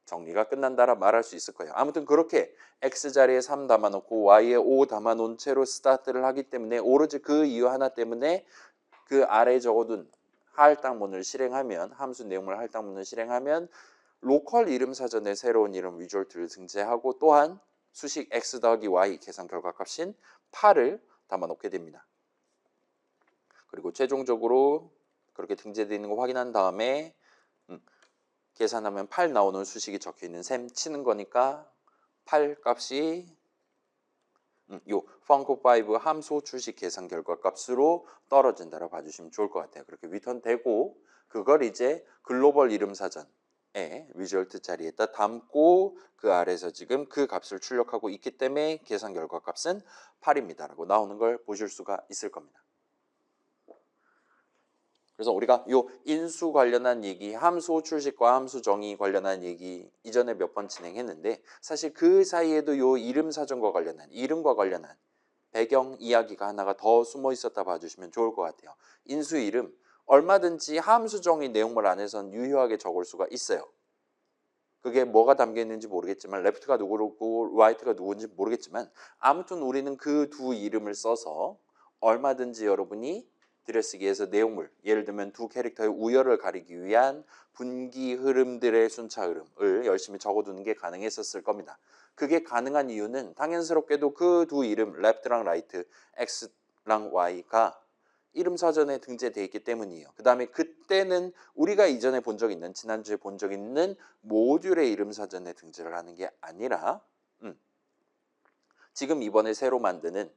정리가 끝난다라 말할 수 있을 거예요. 아무튼 그렇게 X자리에 3 담아놓고 Y에 5 담아놓은 채로 스타트를 하기 때문에 오로지 그 이유 하나 때문에 그 아래에 적어둔 할당문을 실행하면 함수 내용물 할당문을 실행하면 로컬 이름 사전에 새로운 이름 리졸트를 등재하고 또한 수식 X 더하기 Y 계산 결과값인 8을 담아놓게 됩니다. 그리고 최종적으로 그렇게 등재되어 있는 거 확인한 다음에 계산하면 8 나오는 수식이 적혀있는 셈 치는 거니까 8 값이 요 펑크5 함수 출식 계산 결과 값으로 떨어진다라고 봐주시면 좋을 것 같아요. 그렇게 리턴되고 그걸 이제 글로벌 이름 사전에 리졸트 자리에다 담고 그 아래에서 지금 그 값을 출력하고 있기 때문에 계산 결과 값은 8입니다 라고 나오는 걸 보실 수가 있을 겁니다. 그래서 우리가 요 인수 관련한 얘기, 함수 호출식과 함수 정의 관련한 얘기 이전에 몇 번 진행했는데 사실 그 사이에도 요 이름 사전과 관련한 이름과 관련한 배경 이야기가 하나가 더 숨어 있었다 봐주시면 좋을 것 같아요. 인수 이름 얼마든지 함수 정의 내용물 안에선 유효하게 적을 수가 있어요. 그게 뭐가 담겨 있는지 모르겠지만 레프트가 누구고 라이트가 누군지 모르겠지만 아무튼 우리는 그 두 이름을 써서 얼마든지 여러분이 들여쓰기에서 내용물 예를 들면 두 캐릭터의 우열을 가리기 위한 분기 흐름들의 순차 흐름을 열심히 적어두는 게 가능했었을 겁니다. 그게 가능한 이유는 당연스럽게도 그 두 이름 레프트랑 라이트 X랑 Y가 이름 사전에 등재되어 있기 때문이에요. 그 다음에 그때는 우리가 이전에 본 적 있는 지난주에 본 적 있는 모듈의 이름 사전에 등재를 하는 게 아니라 지금 이번에 새로 만드는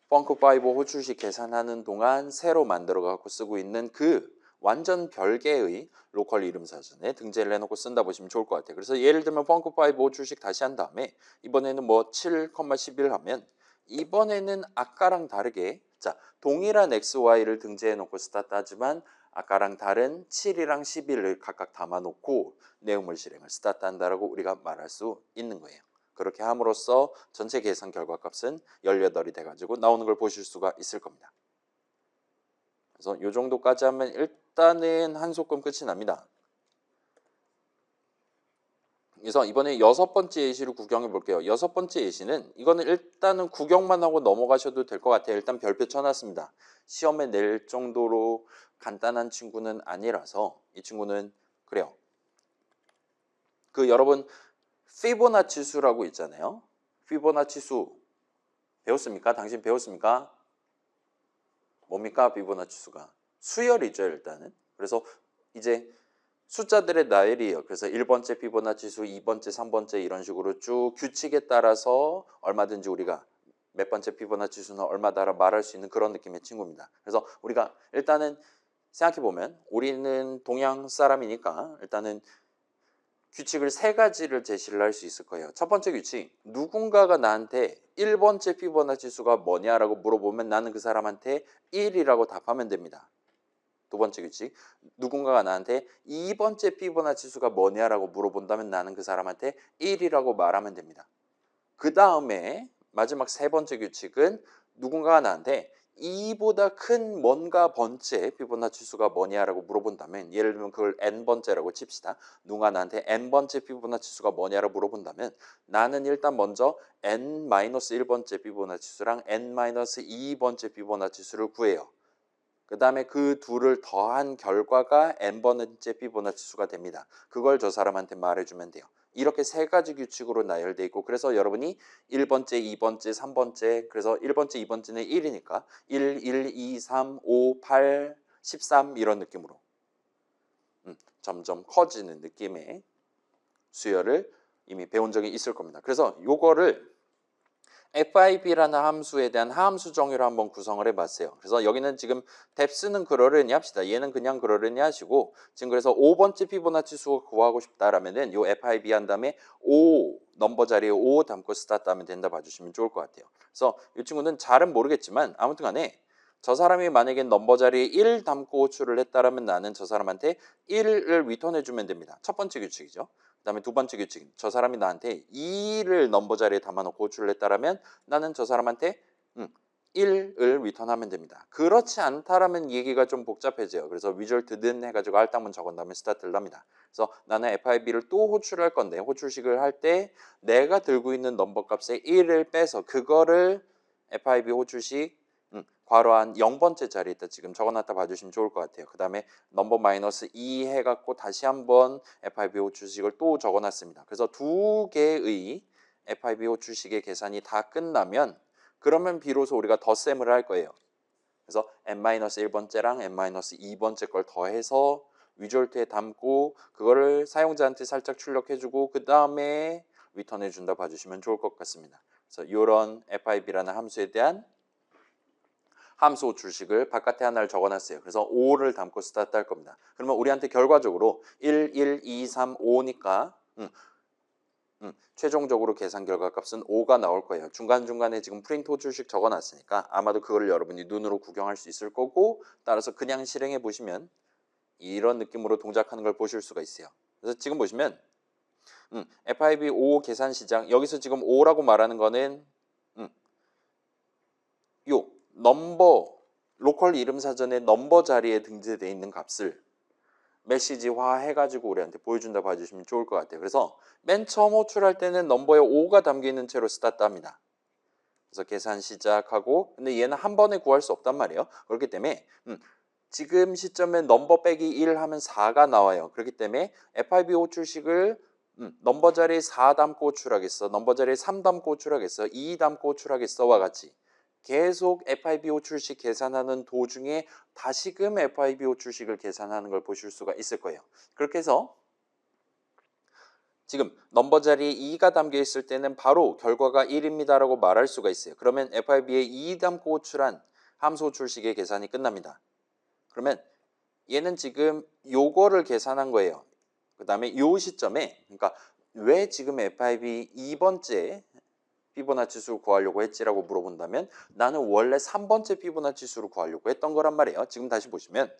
펑크5 호출식 계산하는 동안 새로 만들어 갖고 쓰고 있는 그 완전 별개의 로컬 이름 사전에 등재를 해놓고 쓴다 보시면 좋을 것 같아요. 그래서 예를 들면 펑크5 호출식 다시 한 다음에 이번에는 뭐 7,11 하면 이번에는 아까랑 다르게 자 동일한 XY를 등재해 놓고 스타트 하지만 아까랑 다른 7이랑 11을 각각 담아 놓고 내용물 실행을 스타트 한다라고 우리가 말할 수 있는 거예요. 그렇게 함으로써 전체 계산 결과값은 18이 돼가지고 나오는 걸 보실 수가 있을 겁니다. 그래서 이 정도까지 하면 일단은 한 소끔 끝이 납니다. 그래서 이번에 6번째 예시를 구경해 볼게요. 6번째 예시는 이거는 일단은 구경만 하고 넘어가셔도 될 것 같아요. 일단 별표 쳐놨습니다. 시험에 낼 정도로 간단한 친구는 아니라서 이 친구는 그래요. 그 여러분 피보나치 수라고 있잖아요. 피보나치 수 배웠습니까? 당신 배웠습니까? 뭡니까? 피보나치 수가 수열이죠 일단은. 그래서 이제 숫자들의 나열이에요. 그래서 1번째 피보나치 수, 2번째, 3번째 이런 식으로 쭉 규칙에 따라서 얼마든지 우리가 몇 번째 피보나치 수는 얼마다라 말할 수 있는 그런 느낌의 친구입니다. 그래서 우리가 일단은 생각해보면 우리는 동양 사람이니까 일단은 규칙을 3가지를 제시를 할 수 있을 거예요. 첫 번째 규칙, 누군가가 나한테 1번째 피보나치 수가 뭐냐라고 물어보면 나는 그 사람한테 1이라고 답하면 됩니다. 두 번째 규칙, 누군가가 나한테 2번째 피보나치 수가 뭐냐라고 물어본다면 나는 그 사람한테 1이라고 말하면 됩니다. 그 다음에 마지막 3번째 규칙은 누군가가 나한테 2보다 큰 뭔가 번째 피보나치 수가 뭐냐라고 물어본다면, 예를 들면 그걸 n번째라고 칩시다. 누가 나한테 n번째 피보나치 수가 뭐냐라고 물어본다면 나는 일단 먼저 n-1번째 피보나치 수랑 n-2번째 피보나치 수를 구해요. 그 다음에 그 둘을 더한 결과가 n번째 피보나치 수가 됩니다. 그걸 저 사람한테 말해주면 돼요. 이렇게 3가지 규칙으로 나열되어 있고, 그래서 여러분이 1번째, 2번째, 3번째, 그래서 1번째, 2번째는 1이니까 1, 1, 2, 3, 5, 8, 13 이런 느낌으로 점점 커지는 느낌의 수열을 이미 배운 적이 있을 겁니다. 그래서 요거를 FIB라는 함수에 대한 함수 정의로 한번 구성을 해봤어요. 그래서 여기는 지금 depth는 그러려니 합시다. 얘는 그냥 그러려니 하시고, 지금 그래서 5번째 피보나치 수 구하고 싶다라면은 요 FIB 한 다음에 5 넘버 자리에 5 담고 스타트 하면 된다 봐주시면 좋을 것 같아요. 그래서 이 친구는 잘은 모르겠지만 아무튼 간에 저 사람이 만약에 넘버 자리에 1 담고 호출을 했다라면 나는 저 사람한테 1을 리턴해 주면 됩니다. 첫 번째 규칙이죠. 그 다음에 두 번째 규칙, 저 사람이 나한테 2를 넘버 자리에 담아놓고 호출을 했다라면 나는 저 사람한테 1을 리턴하면 됩니다. 그렇지 않다라면 얘기가 좀 복잡해져요. 그래서 result는 해가지고 알당문 적은 다음에 스타트를 합니다. 그래서 나는 FIB를 또 호출할 건데 호출식을 할 때 내가 들고 있는 넘버 값에 1을 빼서 그거를 FIB 호출식 괄호한 0번째 자리에다 지금 적어놨다 봐주시면 좋을 것 같아요. 그 다음에 넘버 마이너스 2 해갖고 다시 한번 FIB 호출식을 또 적어놨습니다. 그래서 2개의 FIB 호출식의 계산이 다 끝나면 그러면 비로소 우리가 덧셈을 할 거예요. 그래서 n-1번째랑 n-2번째 걸 더해서 위졸트에 담고 그거를 사용자한테 살짝 출력해주고 그 다음에 리턴해준다 봐주시면 좋을 것 같습니다. 그래서 이런 FIB라는 함수에 대한 함수 호출식을 바깥에 하나를 적어놨어요. 그래서 5를 담고 스타트 할 겁니다. 그러면 우리한테 결과적으로 1, 1, 2, 3, 5니까 최종적으로 계산 결과 값은 5가 나올 거예요. 중간중간에 지금 프린트 호출식 적어놨으니까 아마도 그걸 여러분이 눈으로 구경할 수 있을 거고, 따라서 그냥 실행해 보시면 이런 느낌으로 동작하는 걸 보실 수가 있어요. 그래서 지금 보시면 FIB 5 계산 시장, 여기서 지금 5라고 말하는 거는 요 넘버, 로컬 이름 사전에 넘버 자리에 등재되어 있는 값을 메시지화 해가지고 우리한테 보여준다 봐주시면 좋을 것 같아요. 그래서 맨 처음 호출할 때는 넘버에 5가 담겨있는 채로 스타트 합니다. 그래서 계산 시작하고, 근데 얘는 한 번에 구할 수 없단 말이에요. 그렇기 때문에 지금 시점에 넘버 빼기 1 하면 4가 나와요. 그렇기 때문에 FIB 호출식을 넘버 자리에 4 담고 호출하겠어, 넘버 자리에 3 담고 호출하겠어, 2 담고 호출하겠어와 같이 계속 FIB 호출식 계산하는 도중에 다시금 FIB 호출식을 계산하는 걸 보실 수가 있을 거예요. 그렇게 해서 지금 넘버 자리에 2가 담겨 있을 때는 바로 결과가 1입니다라고 말할 수가 있어요. 그러면 FIB에 2 담고 호출한 함수 호출식의 계산이 끝납니다. 그러면 얘는 지금 요거를 계산한 거예요. 그 다음에 요 시점에, 그러니까 왜 지금 FIB 2번째 피보나치 수를 구하려고 했지라고 물어본다면 나는 원래 3번째 피보나치 수를 구하려고 했던 거란 말이에요. 지금 다시 보시면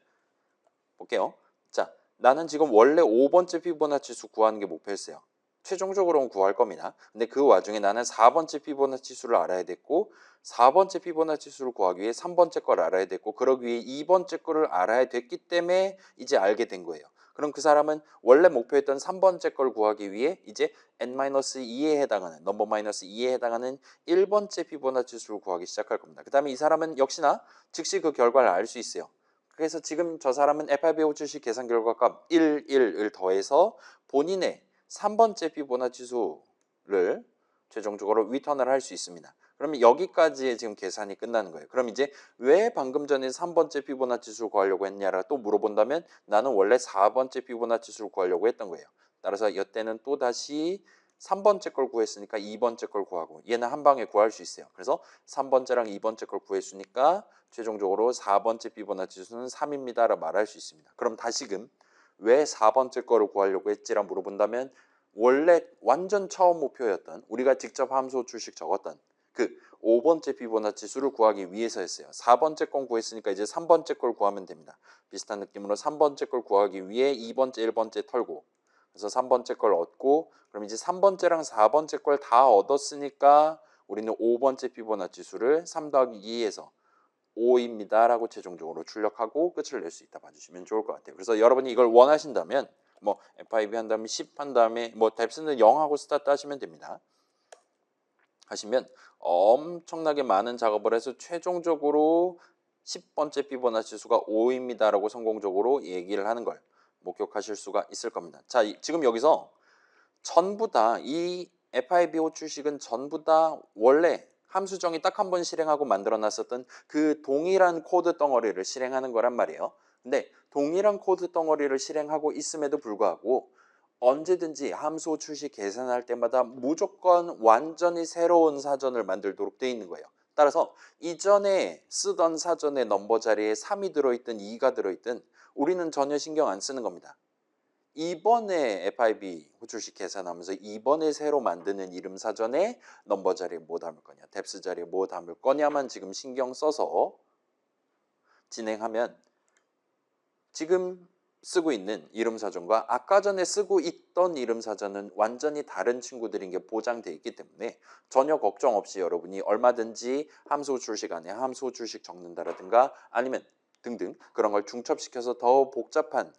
볼게요. 자, 나는 지금 원래 5번째 피보나치 수 구하는 게 목표였어요. 최종적으로는 구할 겁니다. 근데 그 와중에 나는 4번째 피보나치 수를 알아야 됐고 4번째 피보나치 수를 구하기 위해 3번째 걸 알아야 됐고 그러기 위해 2번째 거를 알아야 됐기 때문에 이제 알게 된 거예요. 그럼 그 사람은 원래 목표했던 3번째 걸 구하기 위해 이제 n-2에 해당하는 넘버 마이너스 2에 해당하는 1번째 피보나치 수를 구하기 시작할 겁니다. 그 다음에 이 사람은 역시나 즉시 그 결과를 알 수 있어요. 그래서 지금 저 사람은 FIBO-식 계산 결과값 1, 1을 더해서 본인의 3번째 피보나치 수를 최종적으로 리턴을 할 수 있습니다. 그러면 여기까지의 지금 계산이 끝나는 거예요. 그럼 이제 왜 방금 전에 3번째 피보나치 수를 구하려고 했냐라 또 물어본다면 나는 원래 4번째 피보나치 수를 구하려고 했던 거예요. 따라서 이때는 또 다시 3번째 걸 구했으니까 2번째 걸 구하고 얘는 한 방에 구할 수 있어요. 그래서 3번째랑 2번째 걸 구했으니까 최종적으로 4번째 피보나치 수는 3입니다라 말할 수 있습니다. 그럼 다시금 왜 4번째 거를 구하려고 했지라 물어본다면 원래 완전 처음 목표였던 우리가 직접 함수 출식 적었던 그 5번째 피보나치 수를 구하기 위해서 했어요. 4번째 건 구했으니까 이제 3번째 걸 구하면 됩니다. 비슷한 느낌으로 3번째 걸 구하기 위해 2번째, 1번째 털고 그래서 3번째 걸 얻고 그럼 이제 3번째랑 4번째 걸 다 얻었으니까 우리는 5번째 피보나치 수를 3 더하기 2에서 5입니다 라고 최종적으로 출력하고 끝을 낼 수 있다 봐주시면 좋을 것 같아요. 그래서 여러분이 이걸 원하신다면 뭐 F5 한 다음에 10 한 다음에 뭐 뎁스는 0하고 스타트 하시면 됩니다. 하시면 엄청나게 많은 작업을 해서 최종적으로 10번째 피보나치 수가 5입니다 라고 성공적으로 얘기를 하는 걸 목격하실 수가 있을 겁니다. 자, 지금 여기서 전부 다 이 FIBO 출식은 전부 다 원래 함수정의 딱 한 번 실행하고 만들어 놨었던 그 동일한 코드 덩어리를 실행하는 거란 말이에요. 근데 동일한 코드 덩어리를 실행하고 있음에도 불구하고 언제든지 함수 출식 계산할 때마다 무조건 완전히 새로운 사전을 만들도록 되어 있는 거예요. 따라서 이전에 쓰던 사전의 넘버 자리에 3이 들어있든 2가 들어있든 우리는 전혀 신경 안 쓰는 겁니다. 이번에 FIB 호출식 계산하면서 이번에 새로 만드는 이름 사전에 넘버 자리에 뭐 담을 거냐, 뎁스 자리에 뭐 담을 거냐만 지금 신경 써서 진행하면 지금 쓰고 있는 이름 사전과 아까 전에 쓰고 있던 이름 사전은 완전히 다른 친구들인 게 보장되어 있기 때문에 전혀 걱정 없이 여러분이 얼마든지 함수 호출식 안에 함수 호출식 적는다라든가 아니면 등등 그런 걸 중첩시켜서 더 복잡한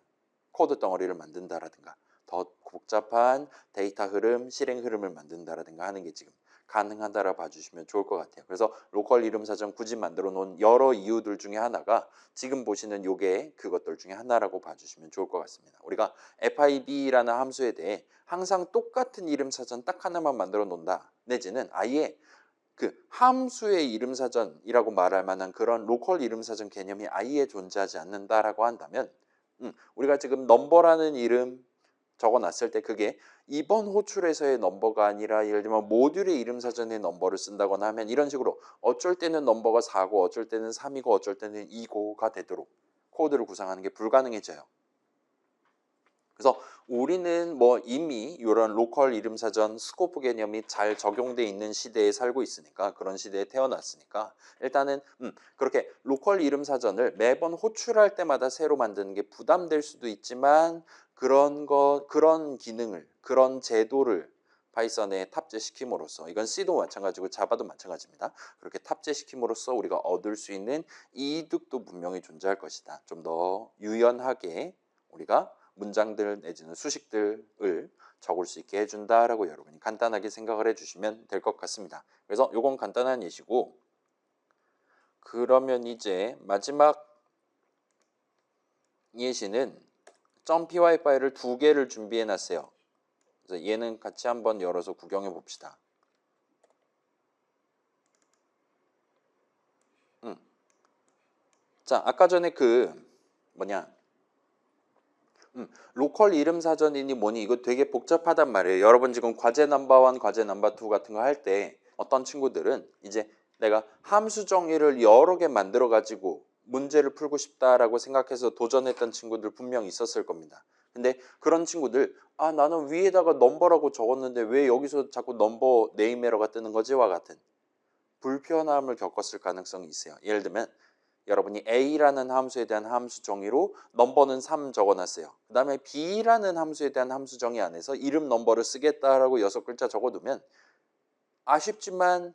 코드 덩어리를 만든다라든가 더 복잡한 데이터 흐름, 실행 흐름을 만든다라든가 하는 게 지금 가능하다라 봐주시면 좋을 것 같아요. 그래서 로컬 이름 사전 굳이 만들어 놓은 여러 이유들 중에 하나가 지금 보시는 요게 그것들 중에 하나라고 봐주시면 좋을 것 같습니다. 우리가 FIB라는 함수에 대해 항상 똑같은 이름 사전 딱 하나만 만들어 놓는다 내지는 아예 그 함수의 이름 사전이라고 말할 만한 그런 로컬 이름 사전 개념이 아예 존재하지 않는다라고 한다면 우리가 지금 넘버라는 이름 적어놨을 때 그게 이번 호출에서의 넘버가 아니라 예를 들면 모듈의 이름 사전의 넘버를 쓴다거나 하면 이런 식으로 어쩔 때는 넘버가 4고 어쩔 때는 3이고 어쩔 때는 2고가 되도록 코드를 구상하는 게 불가능해져요. 그래서 우리는 뭐 이미 이런 로컬 이름 사전 스코프 개념이 잘 적용돼 있는 시대에 살고 있으니까 그런 시대에 태어났으니까 일단은 그렇게 로컬 이름 사전을 매번 호출할 때마다 새로 만드는 게 부담될 수도 있지만 그런 기능을 그런 제도를 파이썬에 탑재시킴으로써 이건 C도 마찬가지고 자바도 마찬가지입니다. 그렇게 탑재시킴으로써 우리가 얻을 수 있는 이득도 분명히 존재할 것이다. 좀 더 유연하게 우리가 문장들 내지는 수식들을 적을 수 있게 해준다라고 여러분이 간단하게 생각을 해주시면 될 것 같습니다. 그래서 이건 간단한 예시고 그러면 이제 마지막 예시는 .py 파일을 2개를 준비해 놨어요. 그래서 얘는 같이 한번 열어서 구경해 봅시다. 자, 아까 전에 그 로컬 이름 사전이니 뭐니 이거 되게 복잡하단 말이에요. 여러분 지금 과제 넘버 1, 과제 넘버 2 같은 거 할 때 어떤 친구들은 이제 내가 함수 정의를 여러 개 만들어 가지고 문제를 풀고 싶다라고 생각해서 도전했던 친구들 분명 있었을 겁니다. 근데 그런 친구들 나는 위에다가 넘버라고 적었는데 왜 여기서 자꾸 넘버 네임 에러가 뜨는 거지와 같은 불편함을 겪었을 가능성이 있어요. 예를 들면 여러분이 a라는 함수에 대한 함수 정의로 넘버는 3 적어놨어요. 그 다음에 b라는 함수에 대한 함수 정의 안에서 이름 넘버를 쓰겠다라고 6글자 적어두면 아쉽지만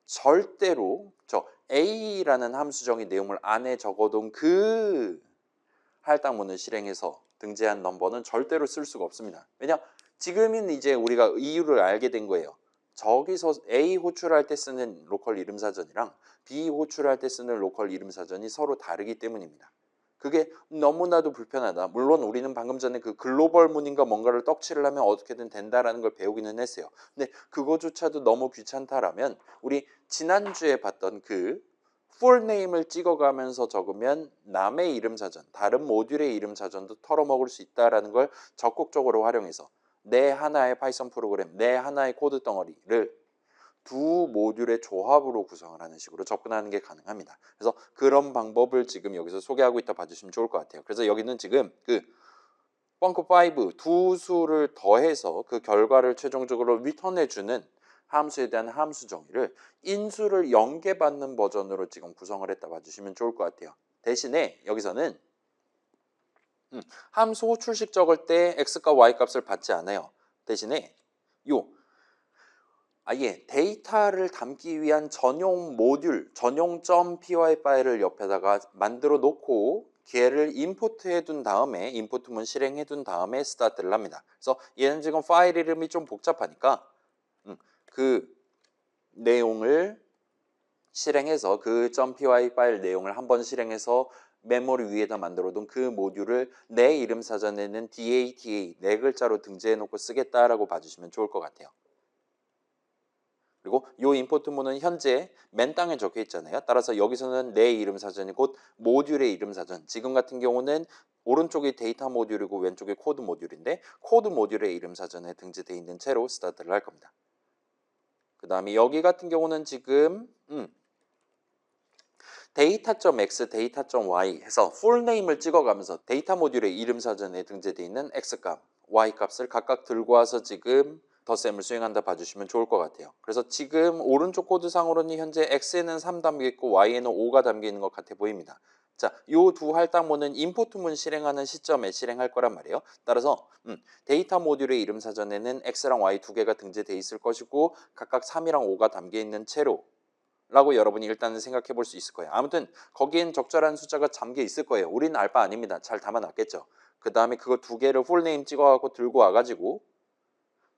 절대로 저 a라는 함수 정의 내용을 안에 적어둔 그 할당문을 실행해서 등재한 넘버는 절대로 쓸 수가 없습니다. 왜냐? 지금은 이제 우리가 이유를 알게 된 거예요. 저기서 A 호출할 때 쓰는 로컬 이름 사전이랑 B 호출할 때 쓰는 로컬 이름 사전이 서로 다르기 때문입니다. 그게 너무나도 불편하다. 물론 우리는 방금 전에 그 글로벌 문인가 뭔가를 떡칠을 하면 어떻게든 된다라는 걸 배우기는 했어요. 근데 그거조차도 너무 귀찮다라면 우리 지난주에 봤던 그 풀네임을 찍어가면서 적으면 남의 이름 사전, 다른 모듈의 이름 사전도 털어먹을 수 있다는 걸 적극적으로 활용해서 내 하나의 파이썬 프로그램, 내 하나의 코드 덩어리를 두 모듈의 조합으로 구성을 하는 식으로 접근하는 게 가능합니다. 그래서 그런 방법을 지금 여기서 소개하고 있다 봐주시면 좋을 것 같아요. 그래서 여기는 지금 그 펑크5 두 수를 더해서 그 결과를 최종적으로 리턴해주는 함수에 대한 함수 정의를 인수를 연계받는 버전으로 지금 구성을 했다 봐주시면 좋을 것 같아요. 대신에 여기서는 함수 호출식 적을 때 x과 y 값을 받지 않아요. 대신에 요 아예 데이터를 담기 위한 전용 모듈, 전용 .py 파일을 옆에다가 만들어 놓고 걔를 임포트해 둔 다음에 임포트문 실행해 둔 다음에 스타트를 합니다. 그래서 얘는 지금 파일 이름이 좀 복잡하니까 그 내용을 실행해서 그 .py 파일 내용을 한번 실행해서 메모리 위에다 만들어둔 그 모듈을 내 이름 사전에는 data 네 글자로 등재해 놓고 쓰겠다라고 봐주시면 좋을 것 같아요. 그리고 이 임포트문은 현재 맨 땅에 적혀 있잖아요. 따라서 여기서는 내 이름 사전이 곧 모듈의 이름 사전. 지금 같은 경우는 오른쪽이 데이터 모듈이고 왼쪽이 코드 모듈인데 코드 모듈의 이름 사전에 등재되어 있는 채로 스타트를 할 겁니다. 그 다음에 여기 같은 경우는 지금 data.x, data.y 해서 풀네임을 찍어가면서 데이터 모듈의 이름 사전에 등재되어 있는 x값, y값을 각각 들고 와서 지금 덧셈을 수행한다 봐주시면 좋을 것 같아요. 그래서 지금 오른쪽 코드상으로는 현재 x에는 3 담겨 있고 y에는 5가 담겨 있는 것 같아 보입니다. 자, 요 두 할당문은 임포트문 실행하는 시점에 실행할 거란 말이에요. 따라서 데이터 모듈의 이름 사전에는 x랑 y 두 개가 등재되어 있을 것이고 각각 3이랑 5가 담겨 있는 채로 라고 여러분이 일단은 생각해 볼 수 있을 거예요. 아무튼 거기엔 적절한 숫자가 잠겨 있을 거예요. 우리는 알 바 아닙니다. 잘 담아놨겠죠. 그 다음에 그거 두 개를 풀네임 찍어갖고 들고 와가지고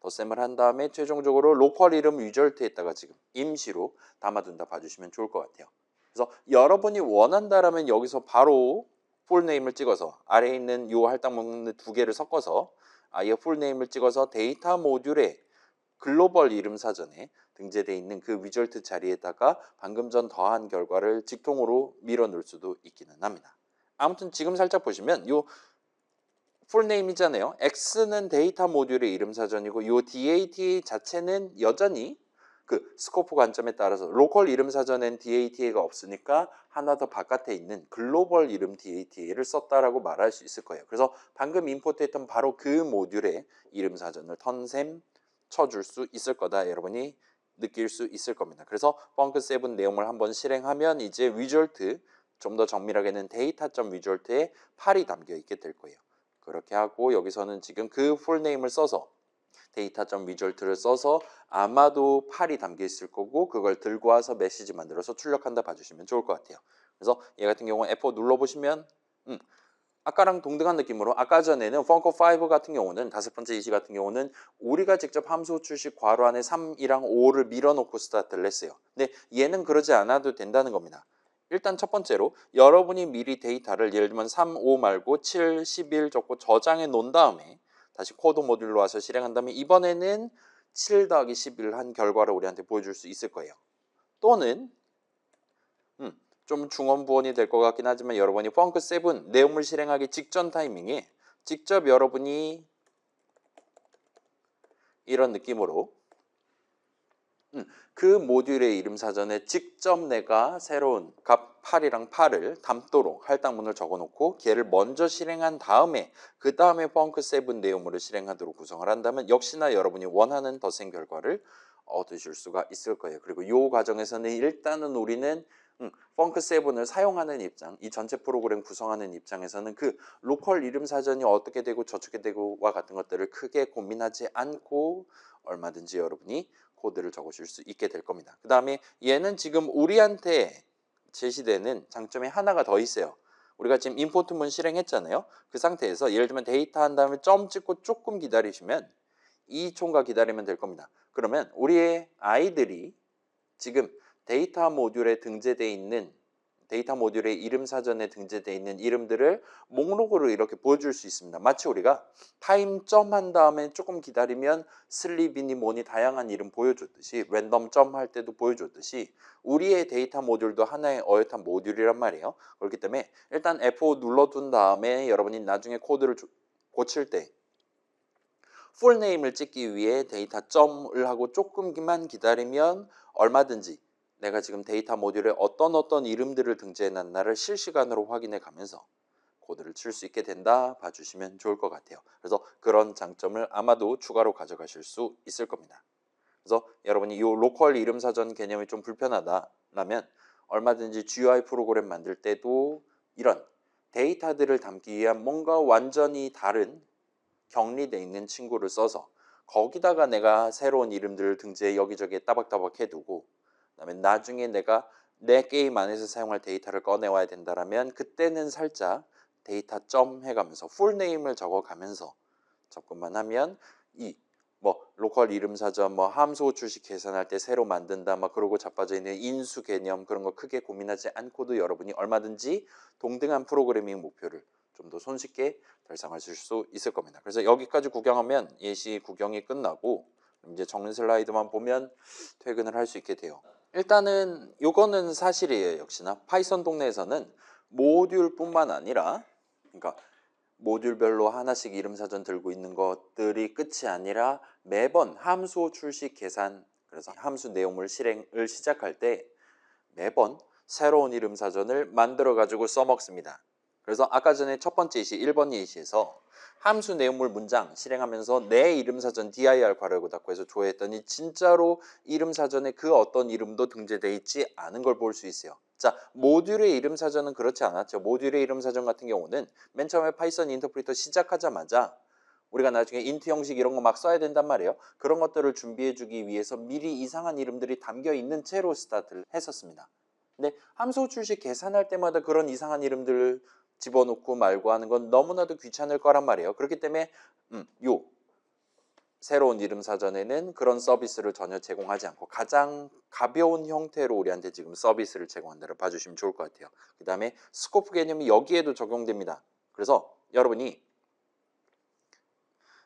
덧셈을 한 다음에 최종적으로 로컬 이름 리절트에다가 지금 임시로 담아둔다 봐주시면 좋을 것 같아요. 그래서 여러분이 원한다라면 여기서 바로 풀네임을 찍어서 아래에 있는 요 할당문 두 개를 섞어서 아예 풀네임을 찍어서 데이터 모듈에 글로벌 이름 사전에 등재되어 있는 그 리절트 자리에다가 방금 전 더한 결과를 직통으로 밀어 넣을 수도 있기는 합니다. 아무튼 지금 살짝 보시면 요 풀네임이잖아요. X는 데이터 모듈의 이름 사전이고 요 DATA 자체는 여전히 그 스코프 관점에 따라서 로컬 이름 사전엔 DATA가 없으니까 하나 더 바깥에 있는 글로벌 이름 DATA를 썼다라고 말할 수 있을 거예요. 그래서 방금 임포트했던 바로 그 모듈의 이름 사전을 턴셈 쳐줄 수 있을 거다 여러분이 느낄 수 있을 겁니다. 그래서 펑크7 내용을 한번 실행하면 이제 리졸트 좀 더 정밀하게는 데이터.리졸트에 8이 담겨 있게 될 거예요. 그렇게 하고 여기서는 지금 그 풀네임을 써서 데이터.리졸트를 써서 아마도 8이 담겨 있을 거고 그걸 들고 와서 메시지 만들어서 출력한다 봐주시면 좋을 것 같아요. 그래서 얘 같은 경우는 F4 눌러보시면 아까랑 동등한 느낌으로 아까 전에는 펑커5 같은 경우는 다섯 번째 이시 같은 경우는 우리가 직접 함수 출식 괄호 안에 3이랑 5를 밀어놓고 스타트를 했어요. 근데 얘는 그러지 않아도 된다는 겁니다. 일단 첫 번째로 여러분이 미리 데이터를 예를 들면 3, 5 말고 7, 11 적고 저장해 놓은 다음에 다시 코드 모듈로 와서 실행한다면 이번에는 7 더하기 11을 한 결과를 우리한테 보여줄 수 있을 거예요. 또는 좀 중원부원이 될 것 같긴 하지만 여러분이 펑크7 내용물 실행하기 직전 타이밍에 직접 여러분이 이런 느낌으로 그 모듈의 이름 사전에 직접 내가 새로운 값 8이랑 8을 담도록 할당문을 적어놓고 걔를 먼저 실행한 다음에 그 다음에 펑크7 내용물을 실행하도록 구성을 한다면 역시나 여러분이 원하는 덧셈 결과를 얻으실 수가 있을 거예요. 그리고 이 과정에서는 일단은 우리는 펑크7을 사용하는 입장, 이 전체 프로그램 구성하는 입장에서는 그 로컬 이름 사전이 어떻게 되고 저렇게 되고와 같은 것들을 크게 고민하지 않고 얼마든지 여러분이 코드를 적으실 수 있게 될 겁니다. 그 다음에 얘는 지금 우리한테 제시되는 장점이 하나가 더 있어요. 우리가 지금 임포트문 실행했잖아요. 그 상태에서 예를 들면 데이터 한 다음에 점 찍고 조금 기다리시면 이 총과 기다리면 될 겁니다. 그러면 우리의 아이들이 지금 데이터 모듈에 등재되어 있는 데이터 모듈의 이름 사전에 등재되어 있는 이름들을 목록으로 이렇게 보여줄 수 있습니다. 마치 우리가 타임 점 한 다음에 조금 기다리면 슬립이니 뭐니 다양한 이름 보여줬듯이 랜덤 점 할 때도 보여줬듯이 우리의 데이터 모듈도 하나의 어엿한 모듈이란 말이에요. 그렇기 때문에 일단 F5 눌러둔 다음에 여러분이 나중에 코드를 고칠 때 풀네임을 찍기 위해 데이터 점을 하고 조금만 기다리면 얼마든지 내가 지금 데이터 모듈에 어떤 이름들을 등재해 놨나를 실시간으로 확인해 가면서 코드를 칠 수 있게 된다 봐주시면 좋을 것 같아요. 그래서 그런 장점을 아마도 추가로 가져가실 수 있을 겁니다. 그래서 여러분이 이 로컬 이름 사전 개념이 좀 불편하다라면 얼마든지 GUI 프로그램 만들 때도 이런 데이터들을 담기 위한 뭔가 완전히 다른 격리되어 있는 친구를 써서 거기다가 내가 새로운 이름들을 등재해 여기저기에 따박따박 해두고 그다음에 나중에 내가 내 게임 안에서 사용할 데이터를 꺼내와야 된다라면 그때는 살짝 데이터 점 해가면서 풀네임을 적어가면서 접근만 하면 이 뭐 로컬 이름 사전 뭐 함수 호출식 계산할 때 새로 만든다 막 그러고 자빠져 있는 인수 개념 그런 거 크게 고민하지 않고도 여러분이 얼마든지 동등한 프로그래밍 목표를 좀 더 손쉽게 달성하실 수 있을 겁니다. 그래서 여기까지 구경하면 예시 구경이 끝나고 이제 정리 슬라이드만 보면 퇴근을 할 수 있게 돼요. 일단은 요거는 사실이에요. 역시나 파이썬 동네에서는 모듈뿐만 아니라 그러니까 모듈별로 하나씩 이름 사전 들고 있는 것들이 끝이 아니라 매번 함수 출식 계산 그래서 함수 내용물 실행을 시작할 때 매번 새로운 이름 사전을 만들어 가지고 써먹습니다. 그래서 아까 전에 첫 번째 예시 1번 예시에서 함수 내용물 문장 실행하면서 내 이름 사전 dir 괄호열고 닫고 해서 조회했더니 진짜로 이름 사전에 그 어떤 이름도 등재되어 있지 않은 걸 볼 수 있어요. 자, 모듈의 이름 사전은 그렇지 않았죠. 모듈의 이름 사전 같은 경우는 맨 처음에 파이썬 인터프리터 시작하자마자 우리가 나중에 인트 형식 이런 거 막 써야 된단 말이에요. 그런 것들을 준비해 주기 위해서 미리 이상한 이름들이 담겨 있는 채로 스타트를 했었습니다. 근데 함수 출식 계산할 때마다 그런 이상한 이름들을 집어넣고 말고 하는 건 너무나도 귀찮을 거란 말이에요. 그렇기 때문에 요 새로운 이름 사전에는 그런 서비스를 전혀 제공하지 않고 가장 가벼운 형태로 우리한테 지금 서비스를 제공한다를 봐주시면 좋을 것 같아요. 그 다음에 스코프 개념이 여기에도 적용됩니다. 그래서 여러분이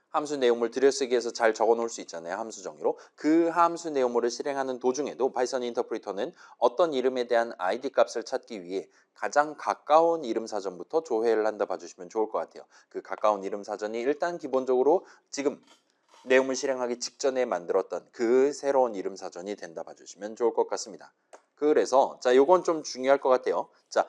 함수 내용물 들여쓰기에서 잘 적어 놓을 수 있잖아요. 함수 정의로. 그 함수 내용물을 실행하는 도중에도 파이썬 인터프리터는 어떤 이름에 대한 id 값을 찾기 위해 가장 가까운 이름 사전부터 조회를 한다 봐주시면 좋을 것 같아요. 그 가까운 이름 사전이 일단 기본적으로 지금 내용물 실행하기 직전에 만들었던 그 새로운 이름 사전이 된다 봐주시면 좋을 것 같습니다. 그래서 자, 요건 좀 중요할 것 같아요. 자,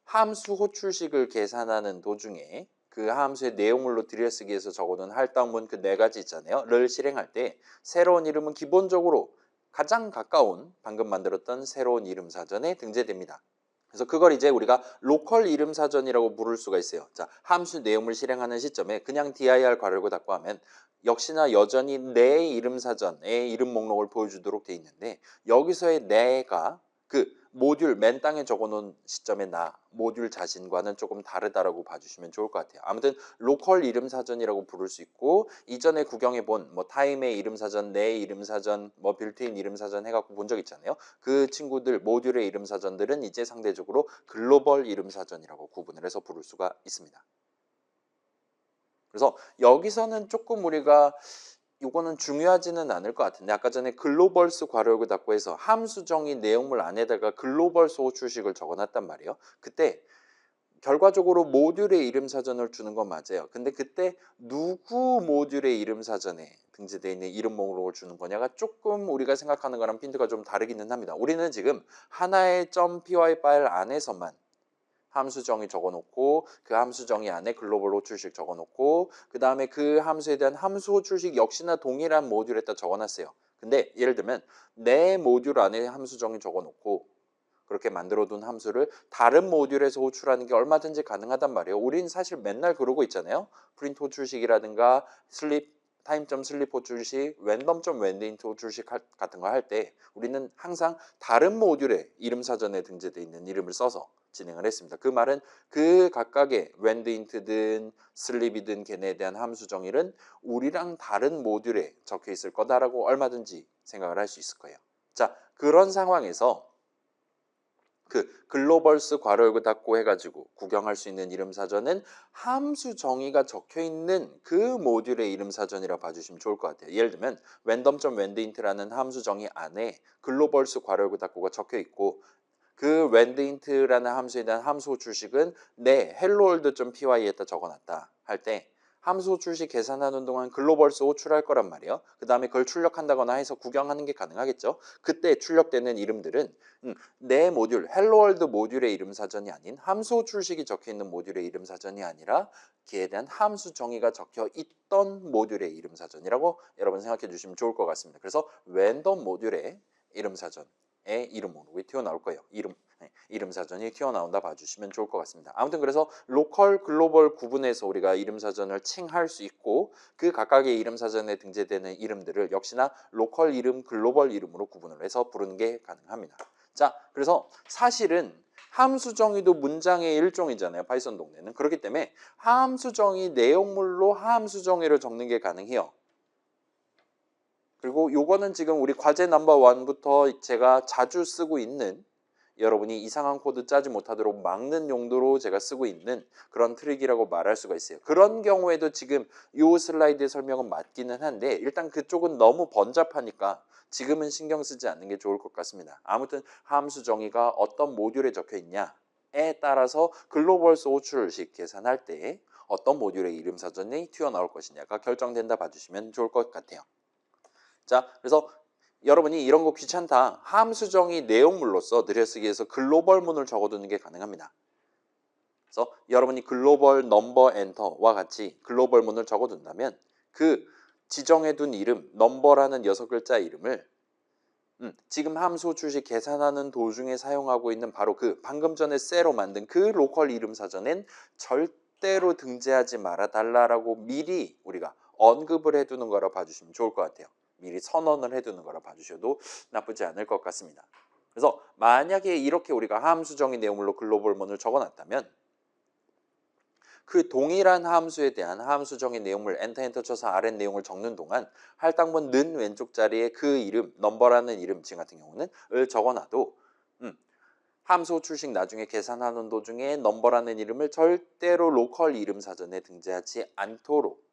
함수 호출식을 계산하는 도중에 그 함수의 내용물로 들여쓰기에서 적어둔 할당문 그 네 가지 있잖아요. 를 실행할 때 새로운 이름은 기본적으로 가장 가까운 방금 만들었던 새로운 이름 사전에 등재됩니다. 그래서 그걸 이제 우리가 로컬 이름 사전이라고 부를 수가 있어요. 자, 함수 내용을 실행하는 시점에 그냥 dir 괄호열고 닫고 하면 역시나 여전히 내 이름 사전의 이름 목록을 보여주도록 돼 있는데 여기서의 내가 그 모듈 맨 땅에 적어놓은 시점의 나 모듈 자신과는 조금 다르다라고 봐주시면 좋을 것 같아요. 아무튼 로컬 이름 사전이라고 부를 수 있고 이전에 구경해본 뭐 타임의 이름 사전, 내 이름 사전, 뭐 빌트인 이름 사전 해갖고 본 적 있잖아요. 그 친구들 모듈의 이름 사전들은 이제 상대적으로 글로벌 이름 사전이라고 구분을 해서 부를 수가 있습니다. 그래서 여기서는 조금 우리가 이거는 중요하지는 않을 것 같은데 아까 전에 글로벌스 괄호열고 닫고 해서 함수 정의 내용물 안에다가 글로벌스 호출식을 적어놨단 말이에요. 그때 결과적으로 모듈의 이름 사전을 주는 건 맞아요. 근데 그때 누구 모듈의 이름 사전에 등재되어 있는 이름 목록을 주는 거냐가 조금 우리가 생각하는 거랑 핀트가 좀 다르기는 합니다. 우리는 지금 하나의 .py 파일 안에서만 함수 정의 적어놓고 그 함수 정의 안에 글로벌 호출식 적어놓고 그 다음에 그 함수에 대한 함수 호출식 역시나 동일한 모듈에다 적어놨어요. 근데 예를 들면 내 모듈 안에 함수 정의 적어놓고 그렇게 만들어둔 함수를 다른 모듈에서 호출하는 게 얼마든지 가능하단 말이에요. 우린 사실 맨날 그러고 있잖아요. 프린트 호출식이라든가 슬립 타임.슬립 슬립 호출식, 랜덤.랜드인트 호출식 같은 거 할 때 우리는 항상 다른 모듈에 이름 사전에 등재되어 있는 이름을 써서 진행을 했습니다. 그 말은 그 각각의 랜드인트든 슬립이든 걔네에 대한 함수 정의는 우리랑 다른 모듈에 적혀 있을 거다라고 얼마든지 생각을 할 수 있을 거예요. 자, 그런 상황에서 그 글로벌스 괄호 열고 닫고 해가지고 구경할 수 있는 이름 사전은 함수 정의가 적혀 있는 그 모듈의 이름 사전이라 봐주시면 좋을 것 같아요. 예를 들면 random.randint라는 함수 정의 안에 글로벌스 괄호 열고 닫고가 적혀 있고 그 randint라는 함수에 대한 함수 호출식은 내 helloworld.py에다 적어놨다 할 때 함수 호출식 계산하는 동안 글로벌스 호출할 거란 말이에요. 그 다음에 그걸 출력한다거나 해서 구경하는 게 가능하겠죠. 그때 출력되는 이름들은 내 모듈, 헬로월드 모듈의 이름 사전이 아닌 함수 호출식이 적혀 있는 모듈의 이름 사전이 아니라 그에 대한 함수 정의가 적혀 있던 모듈의 이름 사전이라고 여러분 생각해 주시면 좋을 것 같습니다. 그래서 랜덤 모듈의 이름 사전의 이름으로 튀어나올 거예요. 이름 사전이 튀어나온다 봐주시면 좋을 것 같습니다. 아무튼 그래서 로컬, 글로벌 구분해서 우리가 이름 사전을 칭할 수 있고 그 각각의 이름 사전에 등재되는 이름들을 역시나 로컬 이름, 글로벌 이름으로 구분을 해서 부르는 게 가능합니다. 자, 그래서 사실은 함수 정의도 문장의 일종이잖아요. 파이썬 동네는. 그렇기 때문에 함수 정의 내용물로 함수 정의를 적는 게 가능해요. 그리고 요거는 지금 우리 과제 넘버 1부터 제가 자주 쓰고 있는 여러분이 이상한 코드 짜지 못하도록 막는 용도로 제가 쓰고 있는 그런 트릭이라고 말할 수가 있어요. 그런 경우에도 지금 이 슬라이드의 설명은 맞기는 한데 일단 그쪽은 너무 번잡하니까 지금은 신경 쓰지 않는 게 좋을 것 같습니다. 아무튼 함수 정의가 어떤 모듈에 적혀 있냐에 따라서 글로벌스 호출식 계산할 때 어떤 모듈의 이름 사전이 튀어나올 것이냐가 결정된다 봐주시면 좋을 것 같아요. 자, 그래서 여러분이 이런 거 귀찮다. 함수 정의 내용물로서 들여쓰기에서 글로벌문을 적어두는 게 가능합니다. 그래서 여러분이 글로벌 넘버 엔터와 같이 글로벌문을 적어둔다면 그 지정해둔 이름, 넘버라는 6글자 이름을 지금 함수 출식 계산하는 도중에 사용하고 있는 바로 그 방금 전에 쎄로 만든 그 로컬 이름 사전엔 절대로 등재하지 말아달라고 미리 우리가 언급을 해두는 거라 봐주시면 좋을 것 같아요. 미리 선언을 해두는 거라 봐주셔도 나쁘지 않을 것 같습니다. 그래서 만약에 이렇게 우리가 함수 정의 내용물로 글로벌문을 적어놨다면 그 동일한 함수에 대한 함수 정의 내용물 엔터 쳐서 아랫 내용을 적는 동안 할당문 는 왼쪽 자리에 그 이름, 넘버라는 이름 지금 같은 경우는 을 적어놔도 함수 출식 나중에 계산하는 도중에 넘버라는 이름을 절대로 로컬 이름 사전에 등재하지 않도록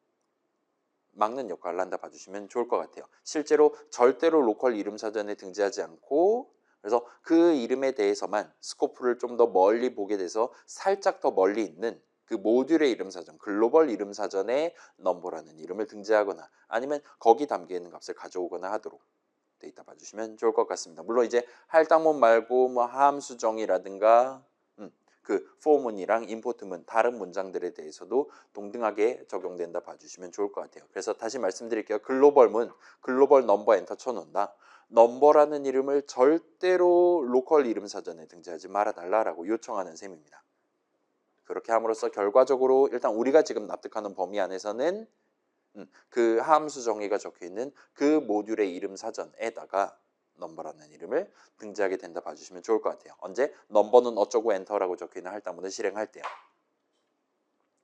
막는 역할을 한다 봐주시면 좋을 것 같아요. 실제로 절대로 로컬 이름 사전에 등재하지 않고 그래서 그 이름에 대해서만 스코프를 좀 더 멀리 보게 돼서 살짝 더 멀리 있는 그 모듈의 이름 사전, 글로벌 이름 사전에 넘버라는 이름을 등재하거나 아니면 거기 담겨 있는 값을 가져오거나 하도록 돼 있다 봐주시면 좋을 것 같습니다. 물론 이제 할당문 말고 뭐 함수 정의라든가 그 for문이랑 임포트문 다른 문장들에 대해서도 동등하게 적용된다 봐주시면 좋을 것 같아요. 그래서 다시 말씀드릴게요. 글로벌문, 글로벌 넘버 엔터 쳐놓는다. 넘버라는 이름을 절대로 로컬 이름 사전에 등재하지 말아달라고 요청하는 셈입니다. 그렇게 함으로써 결과적으로 일단 우리가 지금 납득하는 범위 안에서는 그 함수 정의가 적혀있는 그 모듈의 이름 사전에다가 넘버라는 이름을 등재하게 된다 봐주시면 좋을 것 같아요. 언제? 넘버는 어쩌고 엔터라고 적혀있는 할당문을 실행할 때요.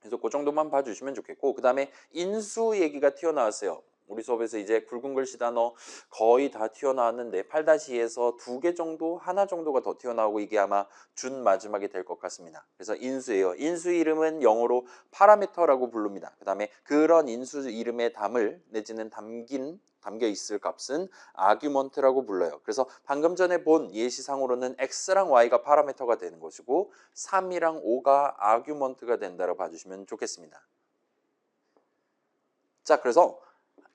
그래서 그 정도만 봐주시면 좋겠고 그 다음에 인수 얘기가 튀어나왔어요. 우리 수업에서 이제 굵은 글씨 단어 거의 다 튀어나왔는데 8-2에서 2개 정도, 하나 정도가 더 튀어나오고 이게 아마 준 마지막이 될 것 같습니다. 그래서 인수예요. 인수 이름은 영어로 파라미터라고 부릅니다. 그 다음에 그런 인수 이름의 담을 내지는 담겨 있을 값은 아규먼트라고 불러요. 그래서 방금 전에 본 예시상으로는 x랑 y가 파라미터가 되는 것이고 3이랑 5가 아규먼트가 된다고 봐주시면 좋겠습니다. 자, 그래서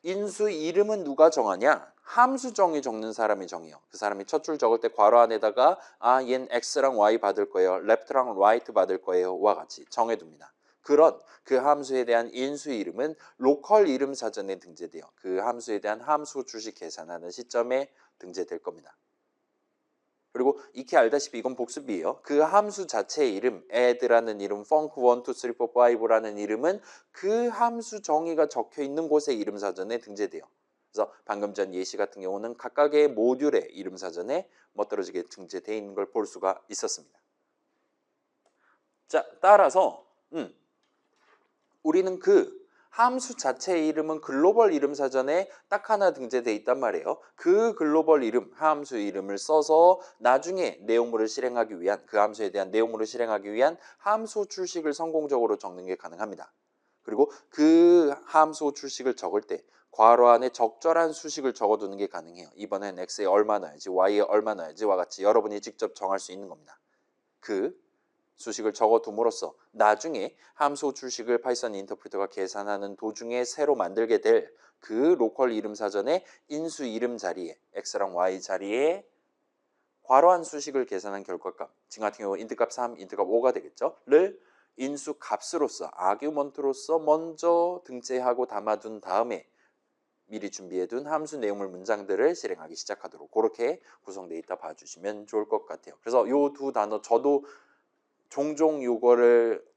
인수 이름은 누가 정하냐? 함수 정의 적는 사람이 정해요. 그 사람이 첫 줄 적을 때 괄호 안에다가 얜 x랑 y 받을 거예요. left랑 right 받을 거예요. 와 같이 정해둡니다. 그런 그 함수에 대한 인수 이름은 로컬 이름 사전에 등재돼요. 그 함수에 대한 함수 주식 계산하는 시점에 등재될 겁니다. 그리고 익히 알다시피 이건 복습이에요. 그 함수 자체의 이름, add라는 이름, func1, 2, 3, 4, 5라는 이름은 그 함수 정의가 적혀 있는 곳의 이름 사전에 등재돼요. 그래서 방금 전 예시 같은 경우는 각각의 모듈의 이름 사전에 멋들어지게 등재되어 있는 걸 볼 수가 있었습니다. 자, 따라서 우리는 그 함수 자체의 이름은 글로벌 이름 사전에 딱 하나 등재되어 있단 말이에요. 그 글로벌 이름, 함수 이름을 써서 나중에 내용물을 실행하기 위한, 그 함수에 대한 내용물을 실행하기 위한 함수 출식을 성공적으로 적는 게 가능합니다. 그리고 그 함수 출식을 적을 때 괄호 안에 적절한 수식을 적어두는 게 가능해요. 이번엔 x에 얼마 넣어야지, y에 얼마 넣어야지와 같이 여러분이 직접 정할 수 있는 겁니다. 그 수식을 적어둠으로써 나중에 함수 출식을 파이썬 인터프리터가 계산하는 도중에 새로 만들게 될 그 로컬 이름 사전에 인수 이름 자리에 x랑 y 자리에 괄호한 수식을 계산한 결과값, 지금 같은 경우 인트값 3, 인트값 5가 되겠죠? 를 인수 값으로서 아규먼트로서 먼저 등재하고 담아둔 다음에 미리 준비해둔 함수 내용물 문장들을 실행하기 시작하도록 그렇게 구성되어 있다 봐주시면 좋을 것 같아요. 그래서 요 두 단어 저도 종종 요거를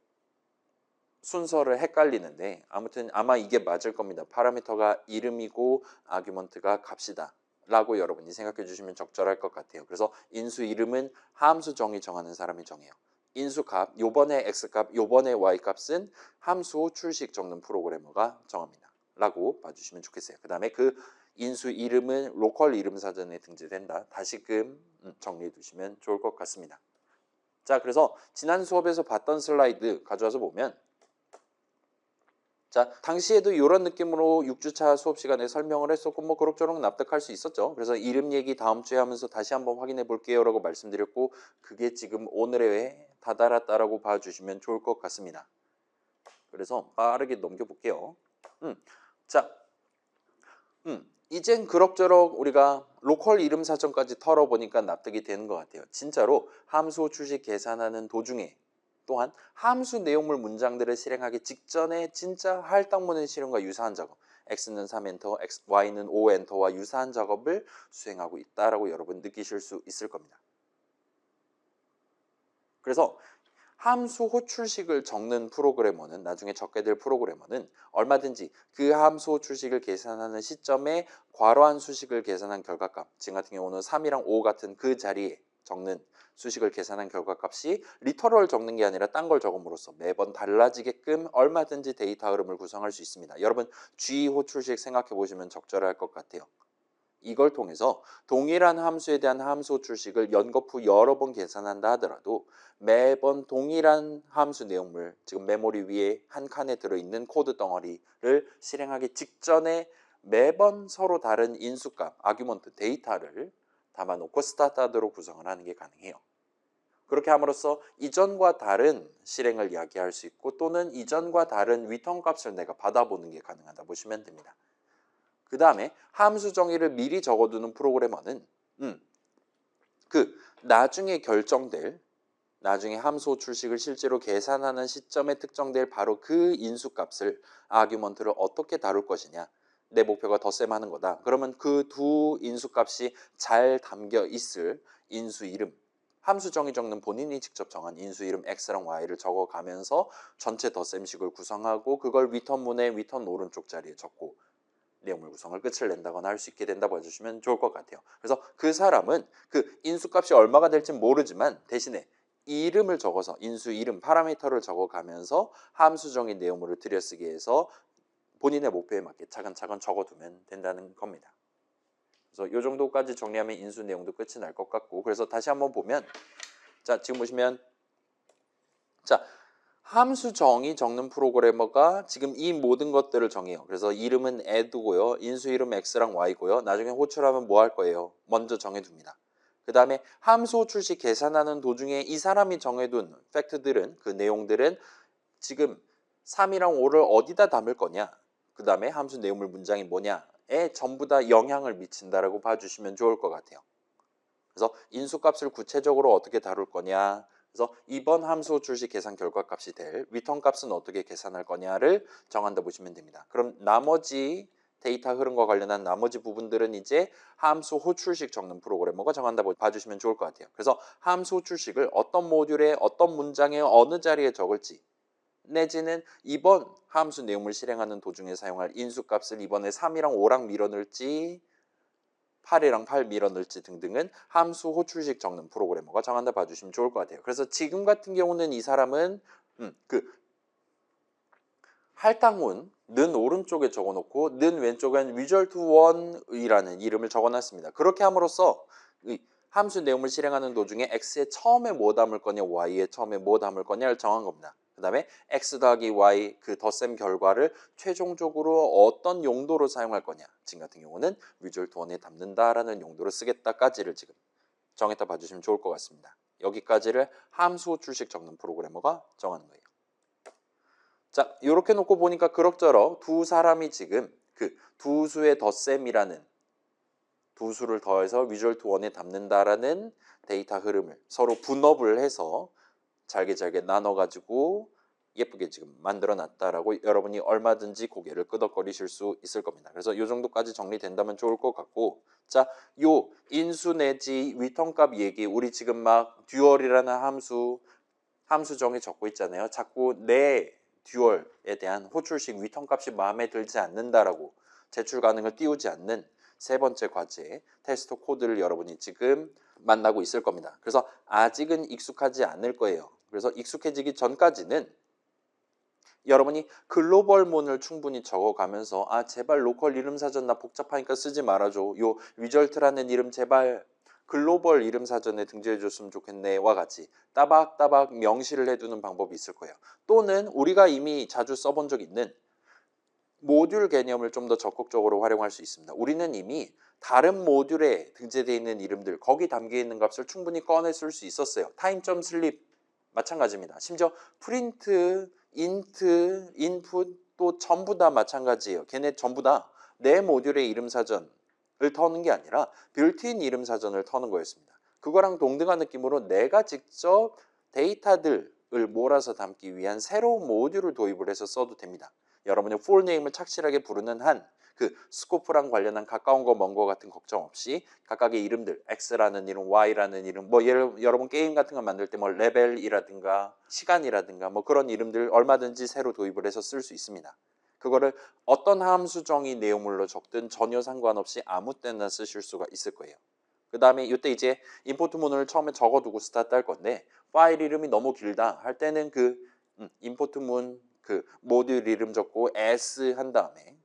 순서를 헷갈리는데 아무튼 아마 이게 맞을 겁니다. 파라미터가 이름이고 아규먼트가 값이다 라고 여러분이 생각해 주시면 적절할 것 같아요. 그래서 인수 이름은 함수 정의 정하는 사람이 정해요. 인수 값, 요번에 x값, 요번에 y값은 함수 출식 적는 프로그래머가 정합니다 라고 봐주시면 좋겠어요. 그 다음에 그 인수 이름은 로컬 이름 사전에 등재된다. 다시금 정리해 두시면 좋을 것 같습니다. 자, 그래서 지난 수업에서 봤던 슬라이드 가져와서 보면 자, 당시에도 이런 느낌으로 6주차 수업 시간에 설명을 했었고 뭐 그럭저럭 납득할 수 있었죠. 그래서 이름 얘기 다음 주에 하면서 다시 한번 확인해 볼게요 라고 말씀드렸고 그게 지금 오늘에 다다랐다라고 봐주시면 좋을 것 같습니다. 그래서 빠르게 넘겨볼게요. 자, 이젠 그럭저럭 우리가 로컬 이름 사전까지 털어보니까 납득이 되는 것 같아요. 진짜로 함수 출식 계산하는 도중에 또한 함수 내용물 문장들을 실행하기 직전에 진짜 할당문의 실행과 유사한 작업 x는 3엔터, y는 5엔터와 유사한 작업을 수행하고 있다라고 여러분 느끼실 수 있을 겁니다. 그래서 함수 호출식을 적는 프로그래머는 나중에 적게 될 프로그래머는 얼마든지 그 함수 호출식을 계산하는 시점에 괄호한 수식을 계산한 결과값 지금 같은 경우는 3이랑 5 같은 그 자리에 적는 수식을 계산한 결과값이 리터럴 적는 게 아니라 딴 걸 적음으로써 매번 달라지게끔 얼마든지 데이터 흐름을 구성할 수 있습니다. 여러분 G 호출식 생각해 보시면 적절할 것 같아요. 이걸 통해서 동일한 함수에 대한 함수 호출식을 연거푸 여러 번 계산한다 하더라도 매번 동일한 함수 내용물, 지금 메모리 위에 한 칸에 들어있는 코드 덩어리를 실행하기 직전에 매번 서로 다른 인수값, 아규먼트, 데이터를 담아놓고 스타트하도록 구성을 하는 게 가능해요. 그렇게 함으로써 이전과 다른 실행을 이야기할 수 있고 또는 이전과 다른 리턴 값을 내가 받아보는 게 가능하다 보시면 됩니다. 그 다음에 함수 정의를 미리 적어두는 프로그래머는 그 나중에 결정될 나중에 함수 출식을 실제로 계산하는 시점에 특정될 바로 그 인수값을 아규먼트를 어떻게 다룰 것이냐 내 목표가 덧셈하는 거다. 그러면 그 두 인수값이 잘 담겨 있을 인수 이름 함수 정의 적는 본인이 직접 정한 인수 이름 x랑 y를 적어가면서 전체 덧셈식을 구성하고 그걸 리턴문의 리턴 오른쪽 자리에 적고 내용물 구성을 끝을 낸다거나 할 수 있게 된다고 해주시면 좋을 것 같아요. 그래서 그 사람은 그 인수값이 얼마가 될지 모르지만 대신에 이름을 적어서 인수 이름 파라미터를 적어가면서 함수정의 내용물을 들여쓰기 위해서 본인의 목표에 맞게 차근차근 적어두면 된다는 겁니다. 그래서 이 정도까지 정리하면 인수 내용도 끝이 날 것 같고 그래서 다시 한번 보면 자 지금 보시면 자 함수 정의 적는 프로그래머가 지금 이 모든 것들을 정해요. 그래서 이름은 add고요. 인수 이름 x랑 y고요. 나중에 호출하면 뭐 할 거예요? 먼저 정해둡니다. 그 다음에 함수 호출식 계산하는 도중에 이 사람이 정해둔 팩트들은 그 내용들은 지금 3이랑 5를 어디다 담을 거냐 그 다음에 함수 내용물 문장이 뭐냐에 전부 다 영향을 미친다라고 봐주시면 좋을 것 같아요. 그래서 인수값을 구체적으로 어떻게 다룰 거냐 그래서 이번 함수 출식 계산 결과값이 될 리턴 값은 어떻게 계산할 거냐를 정한다 보시면 됩니다. 그럼 나머지 데이터 흐름과 관련한 나머지 부분들은 이제 함수 호출식 적는 프로그래머가 정한다고 봐주시면 좋을 것 같아요. 그래서 함수 호출식을 어떤 모듈에 어떤 문장에 어느 자리에 적을지 내지는 이번 함수 내용을 실행하는 도중에 사용할 인수값을 이번에 3이랑 5랑 밀어 넣을지 8이랑 8 밀어 넣을지 등등은 함수 호출식 적는 프로그래머가 정한다 봐주시면 좋을 것 같아요. 그래서 지금 같은 경우는 이 사람은 그 할당문 는 오른쪽에 적어놓고 는 왼쪽엔 result 1이라는 이름을 적어놨습니다. 그렇게 함으로써 이 함수 내용을 실행하는 도중에 x에 처음에 뭐 담을 거냐 y에 처음에 뭐 담을 거냐를 정한 겁니다. 그 다음에 x 더하기 y 그 덧셈 결과를 최종적으로 어떤 용도로 사용할 거냐, 지금 같은 경우는 result 1에 담는다라는 용도로 쓰겠다까지를 지금 정했다 봐주시면 좋을 것 같습니다. 여기까지를 함수 호출식 적는 프로그래머가 정하는 거예요. 자, 이렇게 놓고 보니까 그럭저럭 두 사람이 지금 그 두 수의 덧셈이라는 두 수를 더해서 result 1에 담는다라는 데이터 흐름을 서로 분업을 해서 잘게 나눠가지고 예쁘게 지금 만들어 놨다라고 여러분이 얼마든지 고개를 끄덕거리실 수 있을 겁니다. 그래서 이 정도까지 정리된다면 좋을 것 같고, 자, 요 인수 내지 리턴값 얘기, 우리 지금 막 듀얼이라는 함수정에 적고 있잖아요. 자꾸 내 듀얼에 대한 호출식 리턴값이 마음에 들지 않는다라고 제출 가능을 띄우지 않는 세 번째 과제 테스트 코드를 여러분이 지금 만나고 있을 겁니다. 그래서 아직은 익숙하지 않을 거예요. 그래서 익숙해지기 전까지는 여러분이 글로벌문을 충분히 적어가면서 제발 로컬 이름 사전 나 복잡하니까 쓰지 말아줘. 요 리절트라는 이름 제발 글로벌 이름 사전에 등재해 줬으면 좋겠네와 같이 따박따박 명시를 해두는 방법이 있을 거예요. 또는 우리가 이미 자주 써본 적 있는 모듈 개념을 좀 더 적극적으로 활용할 수 있습니다. 우리는 이미 다른 모듈에 등재되어 있는 이름들, 거기 담겨 있는 값을 충분히 꺼내 쓸 수 있었어요. 타임.슬립 마찬가지입니다. 심지어 프린트, 인트, 인풋 또 전부 다 마찬가지예요. 걔네 전부 다 내 모듈의 이름 사전을 터는 게 아니라 빌트인 이름 사전을 터는 거였습니다. 그거랑 동등한 느낌으로 내가 직접 데이터들을 몰아서 담기 위한 새로운 모듈을 도입을 해서 써도 됩니다. 여러분의 풀네임을 착실하게 부르는 한 그 스코프랑 관련한 가까운 거 먼 거 같은 걱정 없이 각각의 이름들 X라는 이름, Y라는 이름, 뭐 여러분 게임 같은 거 만들 때 뭐 레벨이라든가 시간이라든가 뭐 그런 이름들 얼마든지 새로 도입을 해서 쓸 수 있습니다. 그거를 어떤 함수정의 내용물로 적든 전혀 상관없이 아무 때나 쓰실 수가 있을 거예요. 그 다음에 이때 이제 임포트 문을 처음에 적어두고 스타트 할 건데 파일 이름이 너무 길다 할 때는 그 임포트 문 그 모듈 이름 적고 s 한 다음에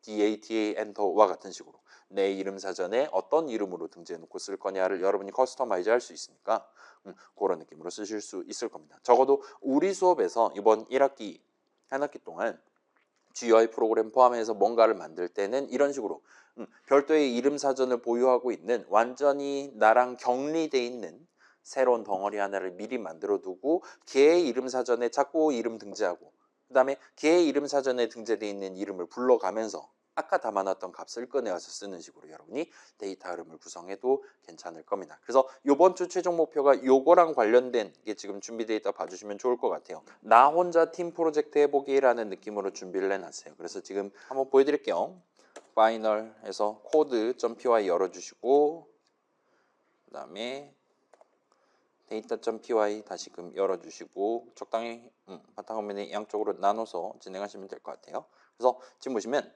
data 엔터와 같은 식으로 내 이름 사전에 어떤 이름으로 등재해 놓고 쓸 거냐를 여러분이 커스터마이즈 할 수 있으니까 그런 느낌으로 쓰실 수 있을 겁니다. 적어도 우리 수업에서 이번 1학기 한 학기 동안 GUI 프로그램 포함해서 뭔가를 만들 때는 이런 식으로 별도의 이름 사전을 보유하고 있는 완전히 나랑 격리돼 있는 새로운 덩어리 하나를 미리 만들어 두고 걔의 이름 사전에 자꾸 이름 등재하고 그 다음에 걔의 이름 사전에 등재되어 있는 이름을 불러가면서 아까 담아놨던 값을 꺼내와서 쓰는 식으로 여러분이 데이터 흐름을 구성해도 괜찮을 겁니다. 그래서 이번 주 최종 목표가 요거랑 관련된 게 지금 준비되어 있다 봐주시면 좋을 것 같아요. 나 혼자 팀 프로젝트 해보기라는 느낌으로 준비를 해놨어요. 그래서 지금 한번 보여드릴게요. 파이널에서 code.py 열어주시고 그 다음에 data.py 다시금 열어주시고 적당히 바탕화면에 양쪽으로 나눠서 진행하시면 될 것 같아요. 그래서 지금 보시면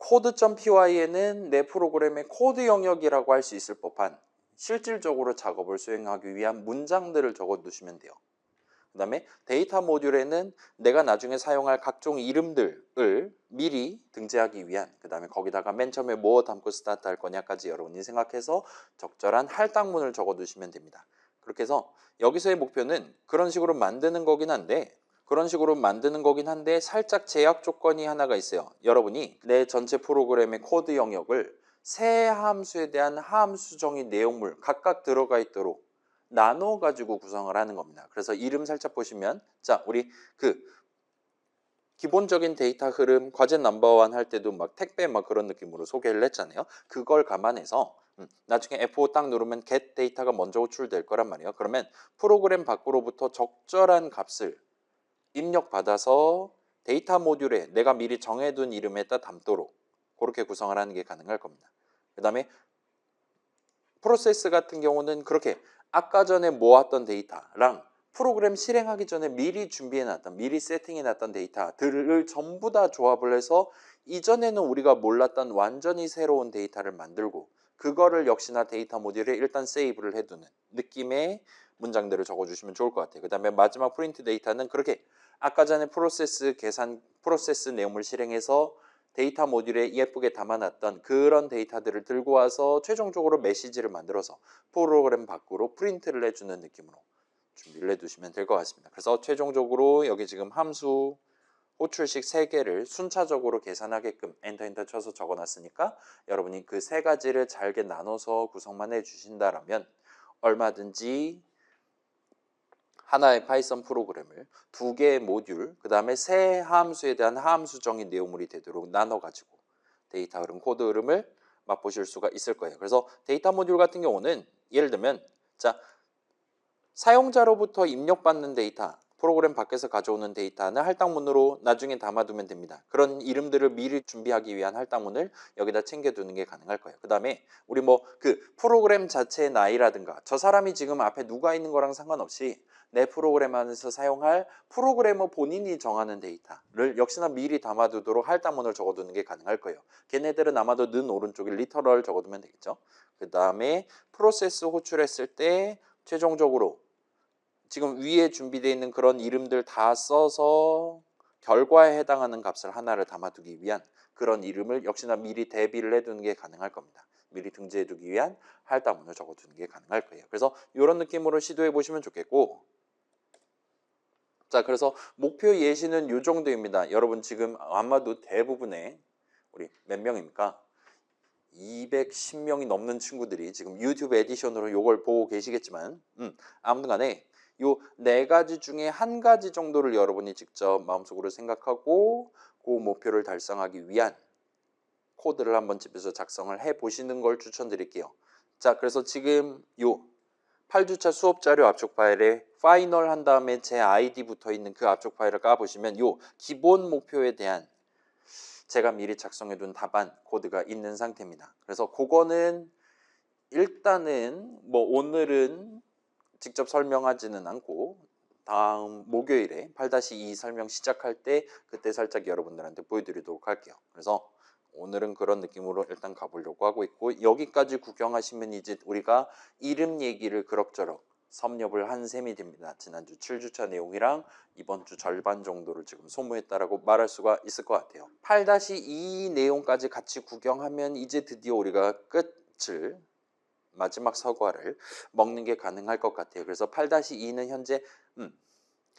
code.py에는 내 프로그램의 코드 영역이라고 할 수 있을 법한 실질적으로 작업을 수행하기 위한 문장들을 적어두시면 돼요. 그 다음에 데이터 모듈에는 내가 나중에 사용할 각종 이름들을 미리 등재하기 위한 그 다음에 거기다가 맨 처음에 뭐 담고 스타트 할 거냐까지 여러분이 생각해서 적절한 할당문을 적어두시면 됩니다. 그렇게 해서 여기서의 목표는 그런 식으로 만드는 거긴 한데 살짝 제약 조건이 하나가 있어요. 여러분이 내 전체 프로그램의 코드 영역을 세 함수에 대한 함수 정의 내용물 각각 들어가 있도록 나눠 가지고 구성을 하는 겁니다. 그래서 이름 살짝 보시면 자 우리 그 기본적인 데이터 흐름 과제 넘버원 할 때도 막 택배 막 그런 느낌으로 소개를 했잖아요. 그걸 감안해서 나중에 F5 딱 누르면 get 데이터가 먼저 호출될 거란 말이에요. 그러면 프로그램 밖으로부터 적절한 값을 입력받아서 데이터 모듈에 내가 미리 정해둔 이름에다 담도록 그렇게 구성을 하는 게 가능할 겁니다. 그 다음에 프로세스 같은 경우는 그렇게 아까 전에 모았던 데이터랑 프로그램 실행하기 전에 미리 준비해놨던, 미리 세팅해놨던 데이터들을 전부 다 조합을 해서 이전에는 우리가 몰랐던 완전히 새로운 데이터를 만들고 그거를 역시나 데이터 모듈에 일단 세이브를 해두는 느낌의 문장들을 적어주시면 좋을 것 같아요. 그 다음에 마지막 프린트 데이터는 그렇게 아까 전에 프로세스 내용을 실행해서 데이터 모듈에 예쁘게 담아놨던 그런 데이터들을 들고 와서 최종적으로 메시지를 만들어서 프로그램 밖으로 프린트를 해주는 느낌으로 준비를 해두시면 될 것 같습니다. 그래서 최종적으로 여기 지금 함수 호출식 3개를 순차적으로 계산하게끔 엔터 쳐서 적어놨으니까 여러분이 그 3가지를 잘게 나눠서 구성만 해주신다라면 얼마든지 하나의 파이썬 프로그램을 2개의 모듈, 그 다음에 세 함수에 대한 함수정의 내용물이 되도록 나눠가지고 데이터 흐름, 코드 흐름을 맛보실 수가 있을 거예요. 그래서 데이터 모듈 같은 경우는 예를 들면 자 사용자로부터 입력받는 데이터, 프로그램 밖에서 가져오는 데이터는 할당문으로 나중에 담아두면 됩니다. 그런 이름들을 미리 준비하기 위한 할당문을 여기다 챙겨두는 게 가능할 거예요. 그 다음에 우리 뭐 그 프로그램 자체의 나이라든가 저 사람이 지금 앞에 누가 있는 거랑 상관없이 내 프로그램 안에서 사용할 프로그래머 본인이 정하는 데이터를 역시나 미리 담아두도록 할당문을 적어두는 게 가능할 거예요. 걔네들은 아마도 는 오른쪽에 리터럴 적어두면 되겠죠. 그 다음에 프로세스 호출했을 때 최종적으로 지금 위에 준비되어 있는 그런 이름들 다 써서 결과에 해당하는 값을 하나를 담아두기 위한 그런 이름을 역시나 미리 대비를 해두는 게 가능할 겁니다. 미리 등재해두기 위한 할당문을 적어두는 게 가능할 거예요. 그래서 이런 느낌으로 시도해 보시면 좋겠고, 자 그래서 목표 예시는 이 정도입니다. 여러분 지금 아마도 대부분의 우리 몇 명입니까? 210명이 넘는 친구들이 지금 유튜브 에디션으로 이걸 보고 계시겠지만 아무튼 간에 요 4가지 중에 한 가지 정도를 여러분이 직접 마음속으로 생각하고 그 목표를 달성하기 위한 코드를 한번 집에서 작성을 해 보시는 걸 추천드릴게요. 자 그래서 지금 요 8주차 수업 자료 압축 파일에 파이널 한 다음에 제 아이디 붙어 있는 그 압축 파일을 까보시면 요 기본 목표에 대한 제가 미리 작성해둔 답안 코드가 있는 상태입니다. 그래서 그거는 일단은 뭐 오늘은 직접 설명하지는 않고 다음 목요일에 8-2 설명 시작할 때 그때 살짝 여러분들한테 보여드리도록 할게요. 그래서 오늘은 그런 느낌으로 일단 가보려고 하고 있고, 여기까지 구경하시면 이제 우리가 이름 얘기를 그럭저럭 섭렵을 한 셈이 됩니다. 지난주 7주차 내용이랑 이번 주 절반 정도를 지금 소모했다라고 말할 수가 있을 것 같아요. 8-2 내용까지 같이 구경하면 이제 드디어 우리가 끝을, 마지막 서과를 먹는 게 가능할 것 같아요. 그래서 8-2는 현재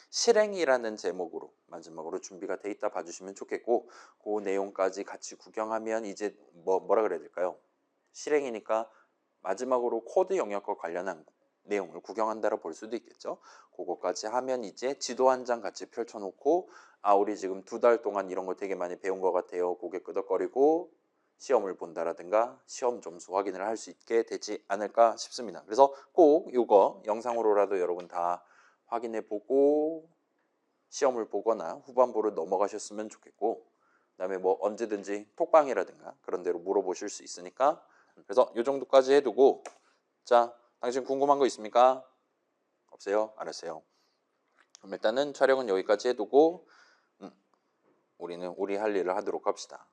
실행이라는 제목으로 마지막으로 준비가 돼 있다 봐주시면 좋겠고, 그 내용까지 같이 구경하면 이제 뭐라 그래야 될까요? 실행이니까 마지막으로 코드 영역과 관련한 내용을 구경한다고 볼 수도 있겠죠. 그거까지 하면 이제 지도 한 장 같이 펼쳐놓고 아 우리 지금 2달 동안 이런 거 되게 많이 배운 것 같아요. 고개 끄덕거리고 시험을 본다라든가 시험 점수 확인을 할 수 있게 되지 않을까 싶습니다. 그래서 꼭 이거 영상으로라도 여러분 다 확인해 보고 시험을 보거나 후반부로 넘어가셨으면 좋겠고, 그 다음에 뭐 언제든지 톡방이라든가 그런 데로 물어보실 수 있으니까, 그래서 이 정도까지 해두고, 자 당신 궁금한 거 있습니까? 없어요? 알았어요. 그럼 일단은 촬영은 여기까지 해두고 우리는 우리 할 일을 하도록 합시다.